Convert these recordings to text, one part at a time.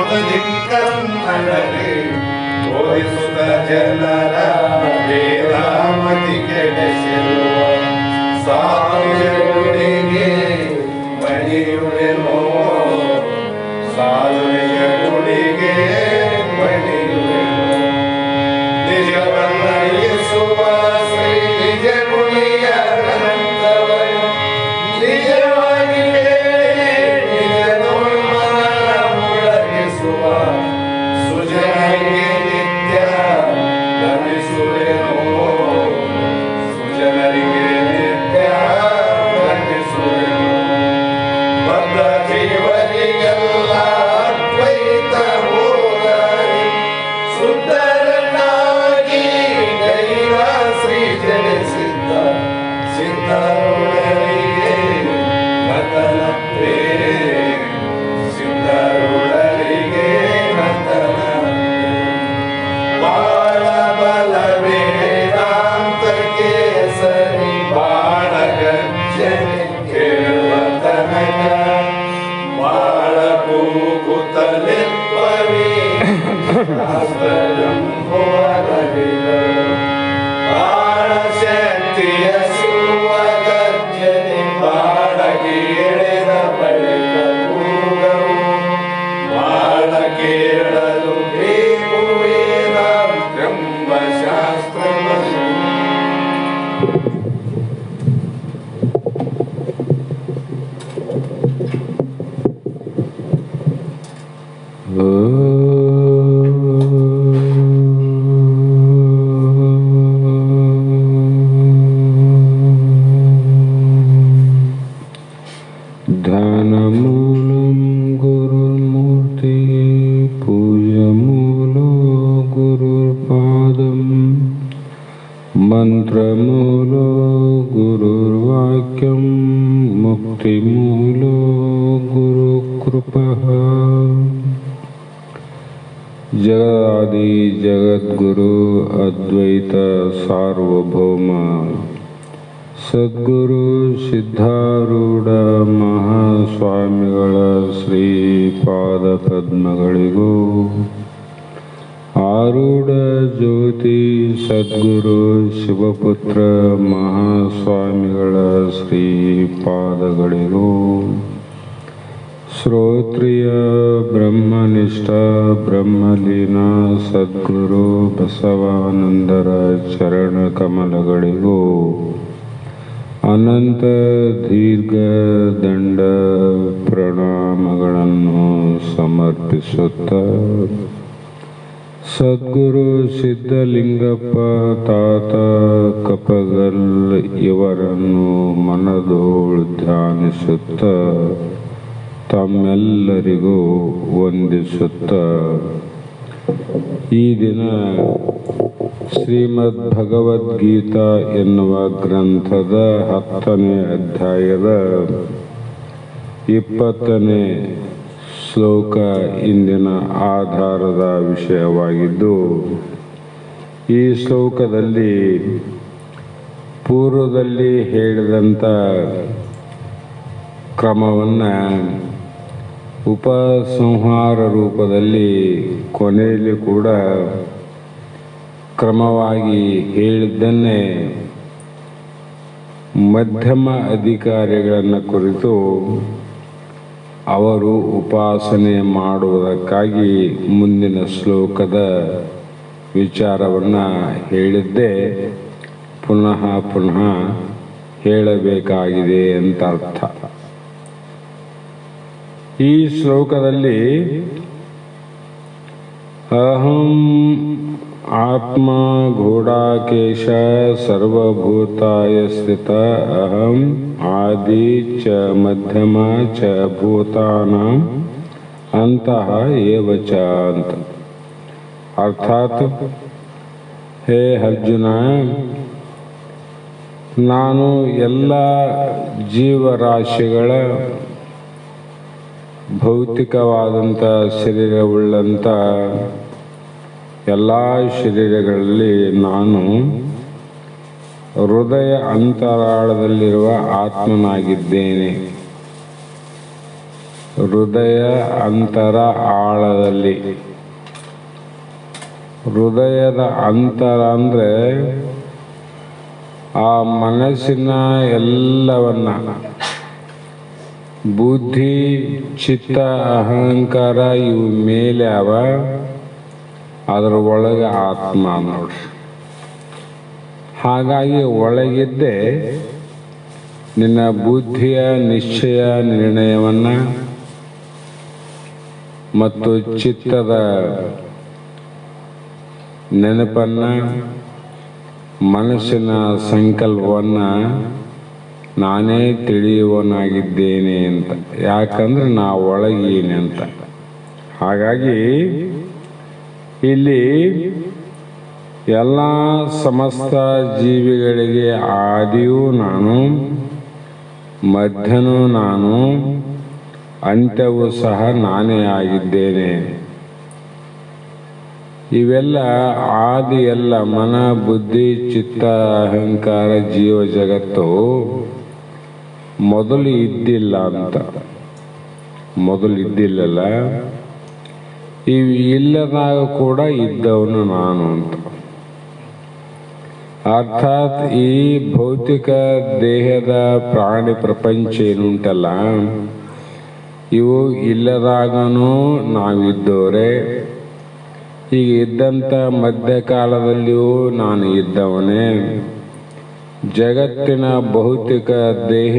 ಮತದಿಕ್ಕನ್ನಡರೆ ಬೋಧಿಸುತ್ತ ಜನರ ವೇದಾಮತಿ ಕೆಡಿಸಿರುವ ಸಾಧುಗಳಿಗೆ ಮಣಿಯುವೆನೋ ಸಾಧುಗಳಿಗೆ ಮಣಿಯುವೆನೋ ನಿಜವನ್ನರಿಸುವ ಶ್ರೀ ನಿಜ ಗುಣಿಯ ಗ್ರಂಥವನ್ನು ನಿಜವಾಗಿ ನಿಜ ನೋಡ್ಮನ ಮುಳಗಿಸುವ ಸುಜನರಿಗೆ ನಿತ್ಯ ಧರಿಸುವೆನೋ ಸುಜನರಿಗೆ ನಿತ್ಯ ಧರಿಸುವೆನೋ ಬದ್ಧ ಜೀವರಿಗೆಲ್ಲ ಅದ್ವೈತ ಬೋಧನೆ ಸುಂದರನಾಗಿ ಗೈರ ಶ್ರೀ ಜನಿಸಿದ್ದ ಸಿದ್ಧರುಳರಿಗೆ ನತನಪ್ಪೇ ಸಿದ್ಧರುಳರಿಗೆ ನತನಪ್ಪೇ ಬಾಳ ಬಲ ವೇದಾಂತಕ್ಕೆ ಸರಿ ಬಾಳ ಗರ್ಜನೆ ಕೇಳುವ ತನಕ ಬಾಳ ಕೂಗುತ್ತಲಿಪ್ಪವೇ ಬಾಳ ಶಕ್ತಿಯ ಸುವ ಗರ್ಜನೆ ಬಾಳ ಕೇಳಿದ ಬಳಿಕ ಕೂಗವು ಬಾಳ ಕೇಳಲು ಬೇಕು ವೇದಾಂತೆಂಬ ಶಾಸ್ತ್ರವನ್ನು ध्यानमूलं गुरुर्मूर्ति पूजमूलो गुरुर्पादं मन्त्रमूलो गुरुर्वाक्यं मुक्तिमूलो गुरुकृपः जगदादि जगद्गुरु अद्वैत सार्वभौम ಸದ್ಗುರು ಸಿದ್ಧಾರೂಢ ಮಹಾಸ್ವಾಮಿಗಳ ಶ್ರೀಪಾದ ಪದ್ಮಗಳಿಗೂ ಆರೂಢ ಜ್ಯೋತಿ ಸದ್ಗುರು ಶಿವಪುತ್ರ ಮಹಾಸ್ವಾಮಿಗಳ ಶ್ರೀಪಾದಗಳಿಗೂ ಶ್ರೋತ್ರಿಯ ಬ್ರಹ್ಮನಿಷ್ಠ ಬ್ರಹ್ಮಲೀನ ಸದ್ಗುರು ಬಸವಾನಂದರ ಚರಣ ಕಮಲಗಳಿಗೂ ಅನಂತ ದೀರ್ಘ ದಂಡ ಪ್ರಣಾಮಗಳನ್ನು ಸಮರ್ಪಿಸುತ್ತ ಸದ್ಗುರು ಸಿದ್ಧಲಿಂಗಪ್ಪ ತಾತ ಕಪಗಲ್ ಇವರನ್ನು ಮನದೋಳು ಧ್ಯಾನಿಸುತ್ತ ತಮ್ಮೆಲ್ಲರಿಗೂ ವಂದಿಸುತ್ತ ಈ ದಿನ ಶ್ರೀಮದ್ ಭಗವದ್ಗೀತಾ ಎನ್ನುವ ಗ್ರಂಥದ 10ನೇ ಅಧ್ಯಾಯದ 20ನೇ ಶ್ಲೋಕ ಇಂದಿನ ಆಧಾರದ ವಿಷಯವಾಗಿದ್ದು, ಈ ಶ್ಲೋಕದಲ್ಲಿ ಪೂರ್ವದಲ್ಲಿ ಹೇಳಿದಂಥ ಕ್ರಮವನ್ನು ಉಪಸಂಹಾರ ರೂಪದಲ್ಲಿ ಕೊನೆಯಲ್ಲಿ ಕೂಡ ಕ್ರಮವಾಗಿ ಹೇಳಿದ್ದನ್ನೇ ಮಧ್ಯಮ ಅಧಿಕಾರಿಗಳನ್ನು ಕುರಿತು ಅವರು ಉಪಾಸನೆ ಮಾಡುವುದಕ್ಕಾಗಿ ಮುಂದಿನ ಶ್ಲೋಕದ ವಿಚಾರವನ್ನು ಹೇಳಿದ್ದೇ ಪುನಃ ಪುನಃ ಹೇಳಬೇಕಾಗಿದೆ ಅಂತ ಅರ್ಥ. ಈ ಶ್ಲೋಕದಲ್ಲಿ ಅಹಂ ಆತ್ಮ ಘೋಡಾಕೇಶ ಸರ್ವಭೂತಾಯ ಸ್ಥಿತ ಅಹಂ ಆದಿ ಚ ಮಧ್ಯಮ ಚ ಭೂತಾನಾಂ ಅಂತಃ ಏವ ಚ ಅಂತ. ಅರ್ಥಾತ್ ಹೇ ಅರ್ಜುನ, ನಾನು ಎಲ್ಲ ಜೀವರಾಶಿಗಳ ಭೌತಿಕವಾದಂಥ ಶರೀರವುಳ್ಳಂಥ ಎಲ್ಲ ಶರೀರಗಳಲ್ಲಿ ನಾನು ಹೃದಯ ಅಂತರಾಳದಲ್ಲಿರುವ ಆತ್ಮನಾಗಿದ್ದೇನೆ. ಹೃದಯ ಅಂತರ ಆಳದಲ್ಲಿ. ಹೃದಯದ ಅಂತರ ಅಂದರೆ ಆ ಮನಸ್ಸಿನ ಎಲ್ಲವನ್ನ, ಬುದ್ಧಿ, ಚಿತ್ತ, ಅಹಂಕಾರ ಇವು ಮೇಲೆ ಅವ, ಅದರ ಒಳಗೆ ಆತ್ಮ ನೋಡ್ರಿ. ಹಾಗಾಗಿ ಒಳಗಿದ್ದೇ ನಿನ್ನ ಬುದ್ಧಿಯ ನಿಶ್ಚಯ ನಿರ್ಣಯವನ್ನ ಮತ್ತು ಚಿತ್ತದ ನೆನಪನ್ನ, ಮನಸ್ಸಿನ ಸಂಕಲ್ಪವನ್ನ ನಾನೇ ತಿಳಿಯುವನಾಗಿದ್ದೇನೆ ಅಂತ. ಯಾಕಂದ್ರೆ ನಾ ಒಳಗೀನಿ ಅಂತ. ಹಾಗಾಗಿ ಇಲ್ಲಿ ಎಲ್ಲ ಸಮಸ್ತ ಜೀವಿಗಳಿಗೆ ಆದಿಯೂ ನಾನು, ಮಧ್ಯನೂ ನಾನು, ಅಂತ್ಯವೂ ಸಹ ನಾನೇ ಆಗಿದ್ದೇನೆ. ಇವೆಲ್ಲ ಆದಿ ಎಲ್ಲ ಮನ, ಬುದ್ಧಿ, ಚಿತ್ತ, ಅಹಂಕಾರ, ಜೀವ ಜಗತ್ತು ಮೊದಲು ಇದ್ದಿಲ್ಲ ಅಂತ. ಮೊದಲು ಇದ್ದಿಲ್ಲಲ್ಲ, ಇವು ಇಲ್ಲದಾಗ ಕೂಡ ಇದ್ದವನು ನಾನು ಅಂತ. ಅರ್ಥಾತ್ ಈ ಭೌತಿಕ ದೇಹದ ಪ್ರಾಣಿ ಪ್ರಪಂಚ ಏನುಂಟಲ್ಲ, ಇವು ಇಲ್ಲದಾಗನೂ ನಾವಿದ್ದವರೇ. ಈಗ ಇದ್ದಂಥ ಮಧ್ಯಕಾಲದಲ್ಲಿಯೂ ನಾನು ಇದ್ದವನೇ. ಜಗತ್ತಿನ ಭೌತಿಕ ದೇಹ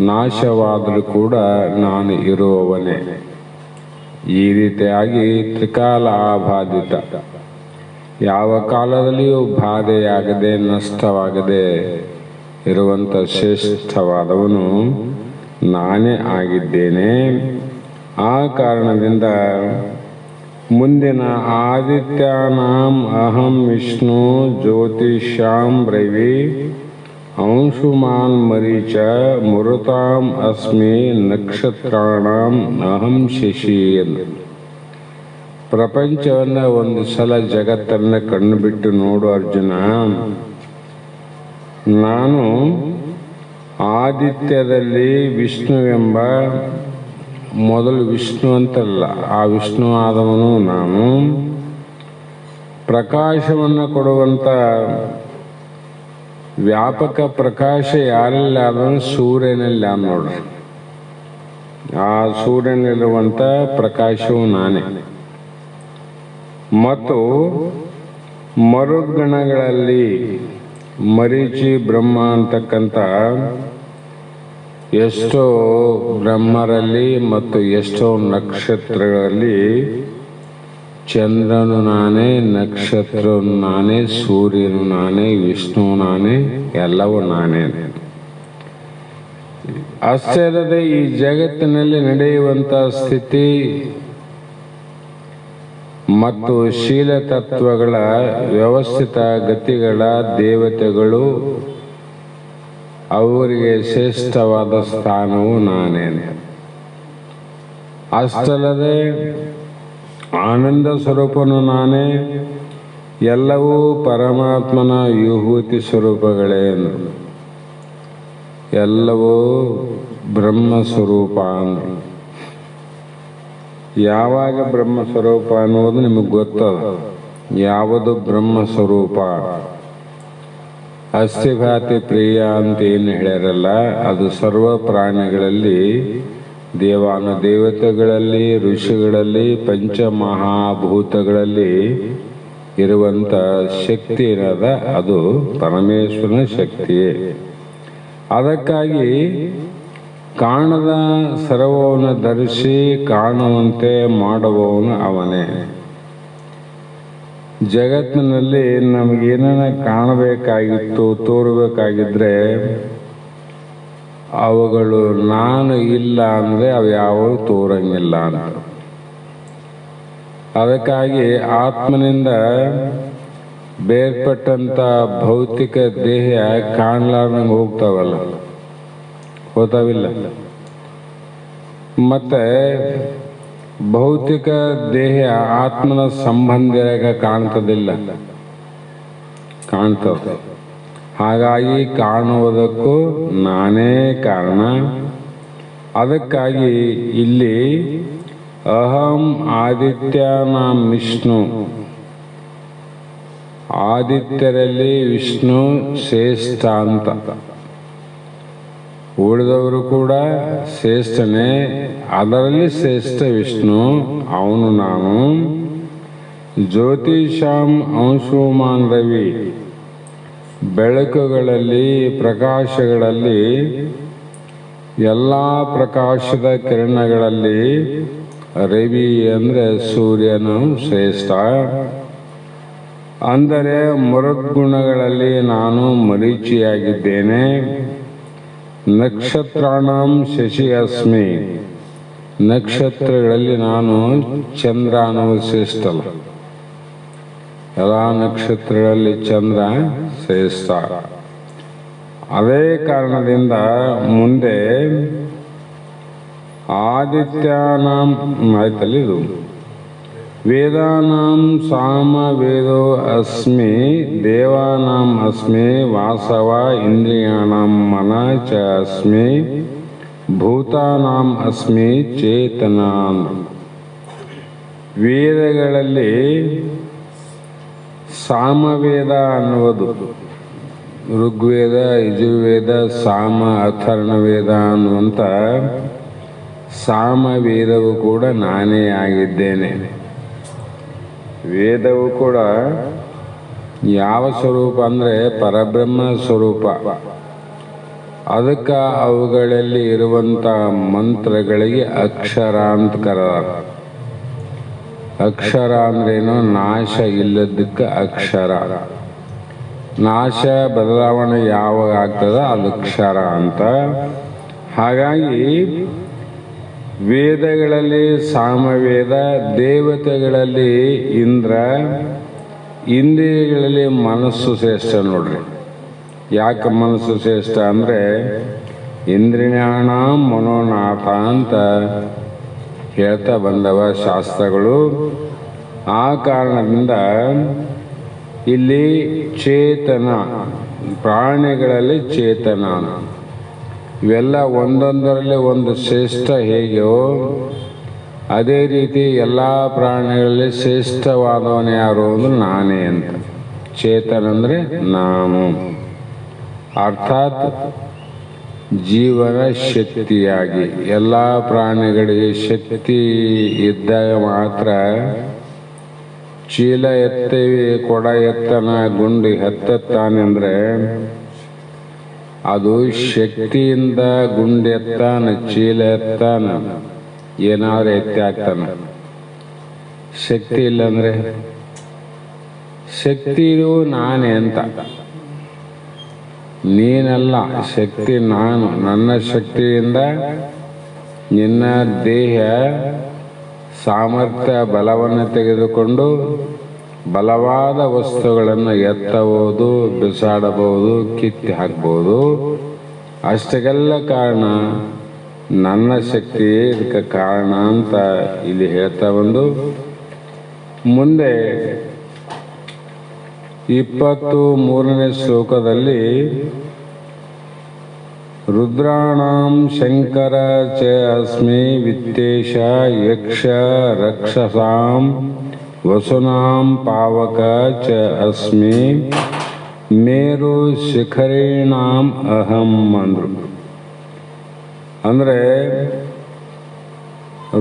ನಾಶವಾದರೂ ಕೂಡ ನಾನು ಇರುವವನೇ. ಈ ರೀತಿಯಾಗಿ ತ್ರಿಕಾಲ ಆಬಾಧಿತ, ಯಾವ ಕಾಲದಲ್ಲಿಯೂ ಬಾಧೆಯಾಗದೆ ನಷ್ಟವಾಗದೆ ಇರುವಂಥ ಶ್ರೇಷ್ಠವಾದವನು ನಾನೇ ಆಗಿದ್ದೇನೆ. ಆ ಕಾರಣದಿಂದ ಮುಂದಿನ ಆದಿತ್ಯಾನಾಂ ಅಹಂ ವಿಷ್ಣು ಜ್ಯೋತಿಷ್ಯಾಂ ರವಿ ಅಂಶುಮಾನ್ ಮರೀಚ ಮರುತಾಂ ಅಸ್ಮಿ ನಕ್ಷತ್ರಾಣಾಂ ಅಹಂ ಶಶಿ ಎಂದು. ಪ್ರಪಂಚವನ್ನು ಒಂದು ಸಲ ಜಗತ್ತನ್ನು ಕಣ್ಣು ಬಿಟ್ಟು ನೋಡು ಅರ್ಜುನ. ನಾನು ಆದಿತ್ಯದಲ್ಲಿ ವಿಷ್ಣುವೆಂಬ, ಮೊದಲು ವಿಷ್ಣು ಅಂತಲ್ಲ, ಆ ವಿಷ್ಣು ಆದವನು ನಾನು. ಪ್ರಕಾಶವನ್ನು ಕೊಡುವಂಥ ವ್ಯಾಪಕ ಪ್ರಕಾಶ ಯಾರಲ್ಲಿ ಆದವನು ಸೂರ್ಯನಲ್ಲಿ ಆದ ನೋಡ್ರಿ. ಆ ಸೂರ್ಯನಲ್ಲಿರುವಂಥ ಪ್ರಕಾಶವು ನಾನೇ. ಮತ್ತು ಮರುಗಣಗಳಲ್ಲಿ ಮರೀಚಿ ಬ್ರಹ್ಮ ಅಂತಕ್ಕಂಥ ಎಷ್ಟೋ ಬ್ರಹ್ಮರಲ್ಲಿ ಮತ್ತು ಎಷ್ಟೋ ನಕ್ಷತ್ರಗಳಲ್ಲಿ ಚಂದ್ರನು ನಾನೇ, ನಕ್ಷತ್ರನು ನಾನೇ, ಸೂರ್ಯನು ನಾನೇ, ವಿಷ್ಣು ನಾನೇ, ಎಲ್ಲವೂ ನಾನೇ. ಅಷ್ಟೇ ಅಲ್ಲದೆ ಈ ಜಗತ್ತಿನಲ್ಲಿ ನಡೆಯುವಂಥ ಸ್ಥಿತಿ ಮತ್ತು ಶೀಲ ತತ್ವಗಳ ವ್ಯವಸ್ಥಿತ ಗತಿಗಳ ದೇವತೆಗಳು, ಅವರಿಗೆ ಶ್ರೇಷ್ಠವಾದ ಸ್ಥಾನವು ನಾನೇ. ಅಷ್ಟಲ್ಲದೆ ಆನಂದ ಸ್ವರೂಪನು ನಾನೇ. ಎಲ್ಲವೂ ಪರಮಾತ್ಮನ ವಿಭೂತಿ ಸ್ವರೂಪಗಳೇ. ಎಲ್ಲವೂ ಬ್ರಹ್ಮ ಸ್ವರೂಪ ಅಂದರು. ಯಾವಾಗ ಬ್ರಹ್ಮ ಸ್ವರೂಪ ಅನ್ನೋದು ನಿಮಗೆ ಗೊತ್ತದ. ಯಾವುದು ಬ್ರಹ್ಮ ಸ್ವರೂಪ? ಅಸ್ಥಿಭಾತಿ ಪ್ರಿಯ ಅಂತ ಏನು ಹೇಳ್ಯಾರಲ್ಲ, ಅದು ಸರ್ವ ಪ್ರಾಣಿಗಳಲ್ಲಿ, ದೇವಾನುದೇವತೆಗಳಲ್ಲಿ, ಋಷಿಗಳಲ್ಲಿ, ಪಂಚಮಹಾಭೂತಗಳಲ್ಲಿ ಇರುವಂಥ ಶಕ್ತಿ ಏನದ, ಅದು ಪರಮೇಶ್ವರನ ಶಕ್ತಿಯೇ. ಅದಕ್ಕಾಗಿ ಕಾಣದ ಸರ್ವವನ್ನು ಧರಿಸಿ ಕಾಣುವಂತೆ ಮಾಡುವವನು ಅವನೇ. ಜಗತ್ತಿನಲ್ಲಿ ನಮಗೇನ ಕಾಣಬೇಕಾಗಿತ್ತು, ತೋರಬೇಕಾಗಿದ್ರೆ ಅವುಗಳು ನಾನು ಇಲ್ಲ ಅಂದರೆ ಅವು ಯಾವೂ ತೋರಂಗಿಲ್ಲ ಅಂತ. ಅದಕ್ಕಾಗಿ ಆತ್ಮನಿಂದ ಬೇರ್ಪಟ್ಟಂಥ ಭೌತಿಕ ದೇಹ ಕಾಣಲಾರ್ದಂಗೆ ಹೋಗ್ತಾವಲ್ಲ, ಹೋತಾವಿಲ್ಲ. ಮತ್ತೆ ಭೌತಿಕ ದೇಹ ಆತ್ಮನ ಸಂಬಂಧಿಯಾಗ ಕಾಣ್ತದಿಲ್ಲ, ಕಾಣ್ತದೆ. ಹಾಗಾಗಿ ಕಾಣುವುದಕ್ಕೂ ನಾನೇ ಕಾರಣ. ಅದಕ್ಕಾಗಿ ಇಲ್ಲಿ ಅಹಂ ಆದಿತ್ಯನಾಂ ವಿಷ್ಣು, ಆದಿತ್ಯರಲ್ಲಿ ವಿಷ್ಣು ಶ್ರೇಷ್ಠ ಅಂತ. ಉಳಿದವರು ಕೂಡ ಶ್ರೇಷ್ಠನೇ, ಅದರಲ್ಲಿ ಶ್ರೇಷ್ಠ ವಿಷ್ಣು, ಅವನು ನಾನು. ಜ್ಯೋತಿಷಾಂ ಅಂಶುಮಾನ್ ರವಿ, ಬೆಳಕುಗಳಲ್ಲಿ ಪ್ರಕಾಶಗಳಲ್ಲಿ ಎಲ್ಲ ಪ್ರಕಾಶದ ಕಿರಣಗಳಲ್ಲಿ ರವಿ ಅಂದರೆ ಸೂರ್ಯನು ಶ್ರೇಷ್ಠ. ಅಂದರೆ ಮರುದ್ಗುಣಗಳಲ್ಲಿ ನಾನು ಮರೀಚಿಯಾಗಿದ್ದೇನೆ. ನಕ್ಷತ್ರಾಣಂ ಶಶಿ ಅಸ್ಮಿ, ನಕ್ಷತ್ರಗಳಲ್ಲಿ ನಾನು ಚಂದ್ರ ಅನ್ನೋದು ಶ್ರೇಷ್ಠಲ್ಲ, ಎಲ್ಲ ನಕ್ಷತ್ರಗಳಲ್ಲಿ ಚಂದ್ರ ಶ್ರೇಷ್ಠ. ಅದೇ ಕಾರಣದಿಂದ ಮುಂದೆ ಆದಿತ್ಯನಾಂ ಆಯ್ತಲ್ಲಿ ಇದು ವೇದಾನಾಂ ಸಾಮ ವೇದೋ ಅಸ್ಮಿ, ದೇವಾನಾಂ ಅಸ್ಮಿ ವಾಸವ, ಇಂದ್ರಿಯಾಣಾಂ ಮನ ಚ ಅಸ್ಮಿ, ಭೂತಾನಾಂ ಅಸ್ಮಿ ಚೇತನ. ವೇದಗಳಲ್ಲಿ ಸಾಮವೇದ ಅನ್ನುವುದು ಋಗ್ವೇದ, ಯಜುರ್ವೇದ, ಸಾಮ ಅಥರ್ಣ ವೇದ ಅನ್ನುವಂಥ ಸಾಮವೇದವು ಕೂಡ ನಾನೇ ಆಗಿದ್ದೇನೆ. ವೇದವು ಕೂಡ ಯಾವ ಸ್ವರೂಪ ಅಂದರೆ ಪರಬ್ರಹ್ಮ ಸ್ವರೂಪ. ಅದಕ್ಕೆ ಅವುಗಳಲ್ಲಿ ಇರುವಂಥ ಮಂತ್ರಗಳಿಗೆ ಅಕ್ಷರ ಅಂತ ಕರೆದಾರ. ಅಕ್ಷರ ಅಂದ್ರೇನು? ನಾಶ ಇಲ್ಲದಕ್ಕೆ ಅಕ್ಷರ. ನಾಶ ಬದಲಾವಣೆ ಯಾವಾಗ ಆಗ್ತದೆ ಅದು ಅಕ್ಷರ ಅಂತ. ಹಾಗಾಗಿ ವೇದಗಳಲ್ಲಿ ಸಾಮವೇದ, ದೇವತೆಗಳಲ್ಲಿ ಇಂದ್ರ, ಇಂದ್ರಿಯಗಳಲ್ಲಿ ಮನಸ್ಸು ಶ್ರೇಷ್ಠ. ನೋಡ್ರಿ, ಯಾಕೆ ಮನಸ್ಸು ಶ್ರೇಷ್ಠ ಅಂದರೆ ಇಂದ್ರಿಯಾಣ ಮನೋನಾಥ ಅಂತ ಹೇಳ್ತಾ ಬಂದವ ಶಾಸ್ತ್ರಗಳು. ಆ ಕಾರಣದಿಂದ ಇಲ್ಲಿ ಚೇತನ, ಪ್ರಾಣಿಗಳಲ್ಲಿ ಚೇತನ, ಇವೆಲ್ಲ ಒಂದೊಂದರಲ್ಲಿ ಒಂದು ಶ್ರೇಷ್ಠ ಹೇಗೆಯೋ ಅದೇ ರೀತಿ ಎಲ್ಲ ಪ್ರಾಣಿಗಳಲ್ಲಿ ಶ್ರೇಷ್ಠವಾದವನು ಯಾರು ಅಂದ್ರೆ ನಾನೇ ಅಂತ. ಚೇತನ ಅಂದರೆ ನಾನು, ಅರ್ಥಾತ್ ಜೀವನ ಶಕ್ತಿಯಾಗಿ. ಎಲ್ಲ ಪ್ರಾಣಿಗಳಿಗೆ ಶಕ್ತಿ ಇದ್ದಾಗ ಮಾತ್ರ ಚೀಲ ಎತ್ತೇವಿ ಕೊಡ ಎತ್ತನ ಗುಂಡಿ ಹತ್ತಾನೆಂದರೆ ಅದು ಶಕ್ತಿಯಿಂದ ಗುಂಡು ಎತ್ತಾನ, ಚೀಲ ಎತ್ತಾನ, ಏನಾದ್ರು ಎತ್ತಿ ಆಗ್ತಾನ. ಶಕ್ತಿ ಇಲ್ಲಂದ್ರೆ ಶಕ್ತಿಯು ನಾನೇ ಅಂತ. ನೀನಲ್ಲ, ಶಕ್ತಿ ನಾನು. ನನ್ನ ಶಕ್ತಿಯಿಂದ ನಿನ್ನ ದೇಹ ಸಾಮರ್ಥ್ಯ ಬಲವನ್ನು ತೆಗೆದುಕೊಂಡು ಬಲವಾದ ವಸ್ತುಗಳನ್ನು ಎತ್ತಬಹುದು, ಬಿಸಾಡಬಹುದು, ಕಿತ್ತಿ ಹಾಕ್ಬಹುದು. ಅಷ್ಟಕ್ಕೆಲ್ಲ ಕಾರಣ ನನ್ನ ಶಕ್ತಿಯೇ ಇದಕ್ಕೆ ಕಾರಣ ಅಂತ ಇಲ್ಲಿ ಹೇಳ್ತಾ ಬಂದು ಮುಂದೆ 23ನೇ ಶ್ಲೋಕದಲ್ಲಿ ರುದ್ರಾಣಾಂ ಶಂಕರ ಚ ಅಸ್ಮಿ ವಿತ್ತೇಶ ಯಕ್ಷ ರಕ್ಷಸಾಂ ವಸುನಾಂ ಪಾವಕ ಚ ಅಸ್ಮಿ ಮೇರು ಶಿಖರಿಣಾಂ ಅಹಂ ಅಂದ್ರು. ಅಂದರೆ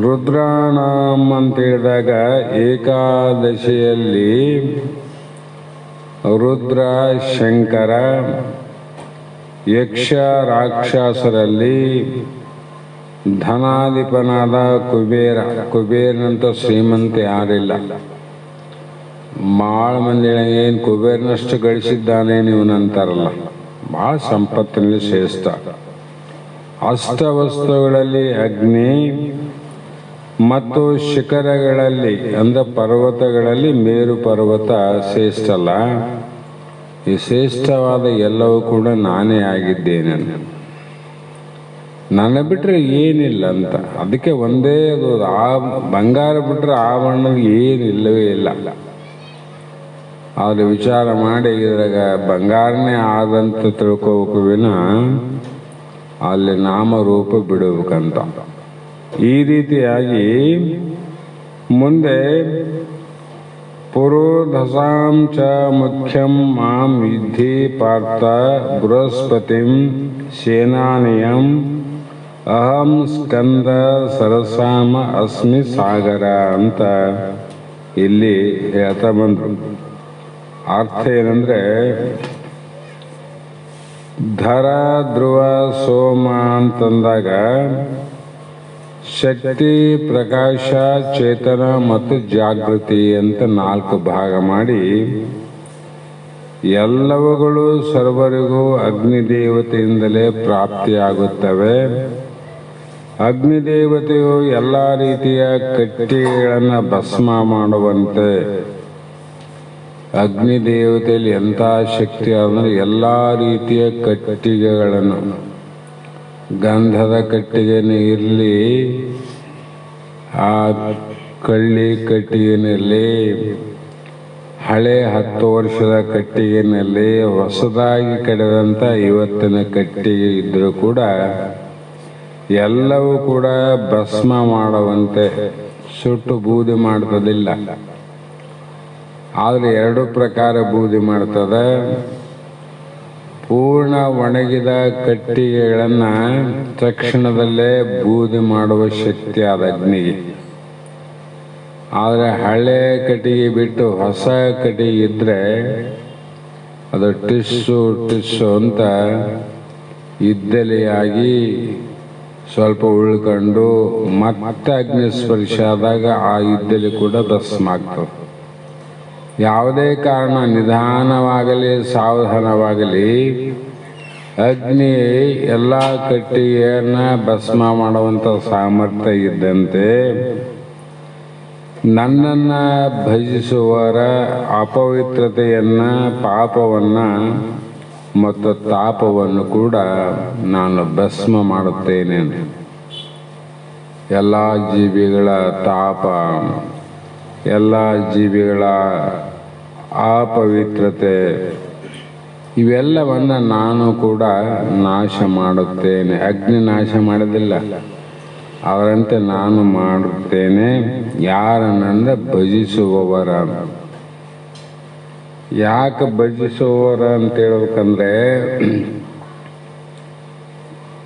ರುದ್ರಾಣಾಂ ಅಂತ ಹೇಳಿದಾಗ ಏಕಾದಶಿಯಲ್ಲಿ ರುದ್ರ ಶಂಕರ, ಯಕ್ಷ ರಾಕ್ಷಸರಲ್ಲಿ ಧನಾಧಿಪನಾದ ಕುಬೇರ. ಕುಬೇರನಂತ ಶ್ರೀಮಂತ ಯಾರಿಲ್ಲ. ಭಾಳ ಮಂದಿ ಏನು ಕುಬೇರನಷ್ಟು ಗಳಿಸಿದ್ದಾನೆ ನೀವನಂತಾರಲ್ಲ, ಭಾಳ ಸಂಪತ್ತಿನಲ್ಲಿ ಶ್ರೇಷ್ಠ. ಅಷ್ಟವಸ್ತುಗಳಲ್ಲಿ ಅಗ್ನಿ ಮತ್ತು ಶಿಖರಗಳಲ್ಲಿ ಅಂದರೆ ಪರ್ವತಗಳಲ್ಲಿ ಮೇರು ಪರ್ವತ ಶ್ರೇಷ್ಠ ಅಲ್ಲ. ಈ ಶ್ರೇಷ್ಠವಾದ ಎಲ್ಲವೂ ಕೂಡ ನಾನೇ ಆಗಿದ್ದೇನೆ. ನನ್ನ ಬಿಟ್ಟರೆ ಏನಿಲ್ಲ ಅಂತ. ಅದಕ್ಕೆ ಒಂದೇ ಅದು ಆ ಬಂಗಾರ ಬಿಟ್ಟರೆ ಆಭರಣದ ಏನಿಲ್ಲವೇ ಇಲ್ಲ. ಆದರೆ ವಿಚಾರ ಮಾಡಿ ಇದ್ರಾಗ ಬಂಗಾರನೇ ಆದಂತ ತಿಳ್ಕೋಬೇಕು ವಿನ ಅಲ್ಲಿ ನಾಮರೂಪ ಬಿಡಬೇಕಂತ. ಈ ರೀತಿಯಾಗಿ ಮುಂದೆ ಪುರೋಧಸಾಂ ಚ ಮುಖ್ಯಂ ಮಾಂ ವಿದ್ಧಿ ಪಾರ್ಥ ಬೃಹಸ್ಪತಿಂ ಸೇನಾನಿಯಂ ಅಹಂ ಸ್ಕಂದ ಸರಸಾಮ ಅಸ್ಮಿ ಸಾಗರ ಅಂತ ಇಲ್ಲಿ ಹೇಳ್ತಾ ಬಂದರು. ಅರ್ಥ ಏನಂದ್ರೆ, ಧರ ಧ್ರುವ ಸೋಮ ಅಂತಂದಾಗ ಶಕ್ತಿ, ಪ್ರಕಾಶ, ಚೇತನ ಮತ್ತು ಜಾಗೃತಿ ಅಂತ 4 ಭಾಗ ಮಾಡಿ, ಎಲ್ಲವುಗಳು ಸರ್ವರಿಗೂ ಅಗ್ನಿದೇವತೆಯಿಂದಲೇ ಪ್ರಾಪ್ತಿಯಾಗುತ್ತವೆ. ಅಗ್ನಿದೇವತೆಯು ಎಲ್ಲ ರೀತಿಯ ಕಟ್ಟಿಗೆಗಳನ್ನು ಭಸ್ಮ ಮಾಡುವಂತೆ, ಅಗ್ನಿದೇವತೆಯಲ್ಲಿ ಎಂಥ ಶಕ್ತಿ ಅಂದರೆ ಎಲ್ಲ ರೀತಿಯ ಕಟ್ಟಿಗೆಗಳನ್ನು, ಗಂಧದ ಕಟ್ಟಿಗೆನೇ ಇರಲಿ, ಆ ಕಳ್ಳಿ ಕಟ್ಟಿಗೆನಲ್ಲಿ, ಹಳೆ 10 ವರ್ಷದ ಕಟ್ಟಿಗೆನಲ್ಲಿ, ಹೊಸದಾಗಿ ಕಡಿದಂಥ ಇವತ್ತಿನ ಕಟ್ಟಿಗೆ ಇದ್ದರೂ ಕೂಡ ಎಲ್ಲವೂ ಕೂಡ ಭಸ್ಮ ಮಾಡುವಂತೆ ಸುಟ್ಟು ಬೂದಿ ಮಾಡ್ತದಿಲ್ಲ. ಆದರೆ 2 ಪ್ರಕಾರ ಬೂದಿ ಮಾಡ್ತದೆ. ಪೂರ್ಣ ಒಣಗಿದ ಕಟ್ಟಿಗೆಗಳನ್ನು ತಕ್ಷಣದಲ್ಲೇ ಬೂದಿ ಮಾಡುವ ಶಕ್ತಿ ಆದ ಅಗ್ನಿಗೆ. ಆದರೆ ಹಳೆ ಕಟ್ಟಿಗೆ ಬಿಟ್ಟು ಹೊಸ ಕಟ್ಟಿಗೆ ಇದ್ದರೆ ಅದು ಟಿಸ್ಸು ಟಿಸ್ಸು ಅಂತ ಇದ್ದಲಿಯಾಗಿ ಸ್ವಲ್ಪ ಉಳ್ಕೊಂಡು ಮತ್ತೆ ಅಗ್ನಿ ಸ್ಪರ್ಶ ಆದಾಗ ಆ ಇದ್ದಲಿ ಕೂಡ ಭಸ್ಮ ಆಗ್ತದೆ. ಯಾವುದೇ ಕಾರಣ ನಿಧಾನವಾಗಲಿ ಸಾವಧಾನವಾಗಲಿ ಅಗ್ನಿ ಎಲ್ಲ ಕಟ್ಟಿಗೆಯನ್ನು ಭಸ್ಮ ಮಾಡುವಂಥ ಸಾಮರ್ಥ್ಯ ಇದ್ದಂತೆ ನನ್ನನ್ನು ಭಜಿಸುವವರ ಅಪವಿತ್ರತೆಯನ್ನು, ಪಾಪವನ್ನು ಮತ್ತು ತಾಪವನ್ನು ಕೂಡ ನಾನು ಭಸ್ಮ ಮಾಡುತ್ತೇನೆ. ಎಲ್ಲ ಜೀವಿಗಳ ತಾಪ, ಎಲ್ಲ ಜೀವಿಗಳ ಅಪವಿತ್ರತೆ ಇವೆಲ್ಲವನ್ನು ನಾನು ಕೂಡ ನಾಶ ಮಾಡುತ್ತೇನೆ. ಅಗ್ನಿ ನಾಶ ಮಾಡೋದಿಲ್ಲ, ಅವರಂತೆ ನಾನು ಮಾಡುತ್ತೇನೆ. ಯಾರನ್ನೆಂದರೆ ಭಜಿಸುವವರ. ಯಾಕೆ ಭಜಿಸುವವರ ಅಂತ ಹೇಳ್ಬೇಕಂದ್ರೆ,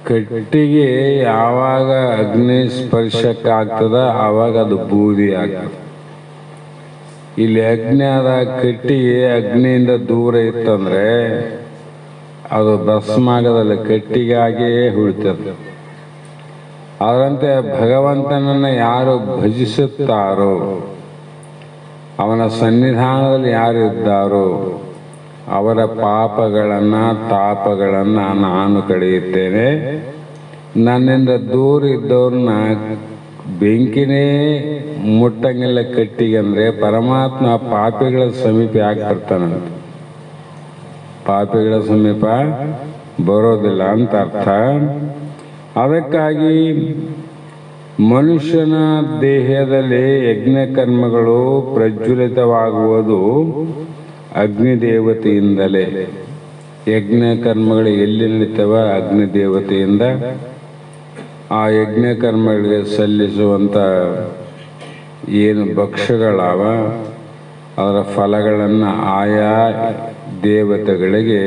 ಕಟ್ಟಿಗೆ ಯಾವಾಗ ಅಗ್ನಿ ಸ್ಪರ್ಶಕ್ಕಾಗ್ತದ ಆವಾಗ ಅದು ಬೂದಿ ಆಗ್ತದೆ. ಇಲ್ಲಿ ಅಗ್ನಿ ಆದ ಕಟ್ಟಿಗೆ ಅಗ್ನಿಯಿಂದ ದೂರ ಇತ್ತಂದ್ರೆ ಅದು ಭಸ್ಮ ಆಗೋದಲ್ಲ, ಕಟ್ಟಿಗೆ ಆಗಿಯೇ ಉಳಿತದೆ. ಅದರಂತೆ ಭಗವಂತನನ್ನು ಯಾರು ಭಜಿಸುತ್ತಾರೋ, ಅವನ ಸನ್ನಿಧಾನದಲ್ಲಿ ಯಾರು ಇದ್ದಾರೋ ಅವರ ಪಾಪಗಳನ್ನು, ತಾಪಗಳನ್ನು ನಾನು ಕಳೆಯುತ್ತೇನೆ. ನನ್ನಿಂದ ದೂರ ಇದ್ದವ್ರನ್ನ ಬೆಂಕಿನೇ ಮುಟ್ಟಂಗಿಲ್ಲ ಕಟ್ಟಿಗೆ. ಅಂದರೆ ಪರಮಾತ್ಮ ಪಾಪಿಗಳ ಸಮೀಪ ಯಾಕೆ ಬರ್ತಾನಂತ? ಪಾಪಿಗಳ ಸಮೀಪ ಬರೋದಿಲ್ಲ ಅಂತ ಅರ್ಥ. ಅದಕ್ಕಾಗಿ ಮನುಷ್ಯನ ದೇಹದಲ್ಲಿ ಯಜ್ಞಕರ್ಮಗಳು ಪ್ರಜ್ವಲಿತವಾಗುವುದು ಅಗ್ನಿದೇವತೆಯಿಂದಲೇ. ಯಜ್ಞಕರ್ಮಗಳು ಎಲ್ಲಿ ನಡೀತವ? ಅಗ್ನಿದೇವತೆಯಿಂದ. ಆ ಯಜ್ಞಕರ್ಮಗಳಿಗೆ ಸಲ್ಲಿಸುವಂಥ ಏನು ಭಕ್ಷ್ಯಗಳವ ಅದರ ಫಲಗಳನ್ನು ಆಯಾ ದೇವತೆಗಳಿಗೆ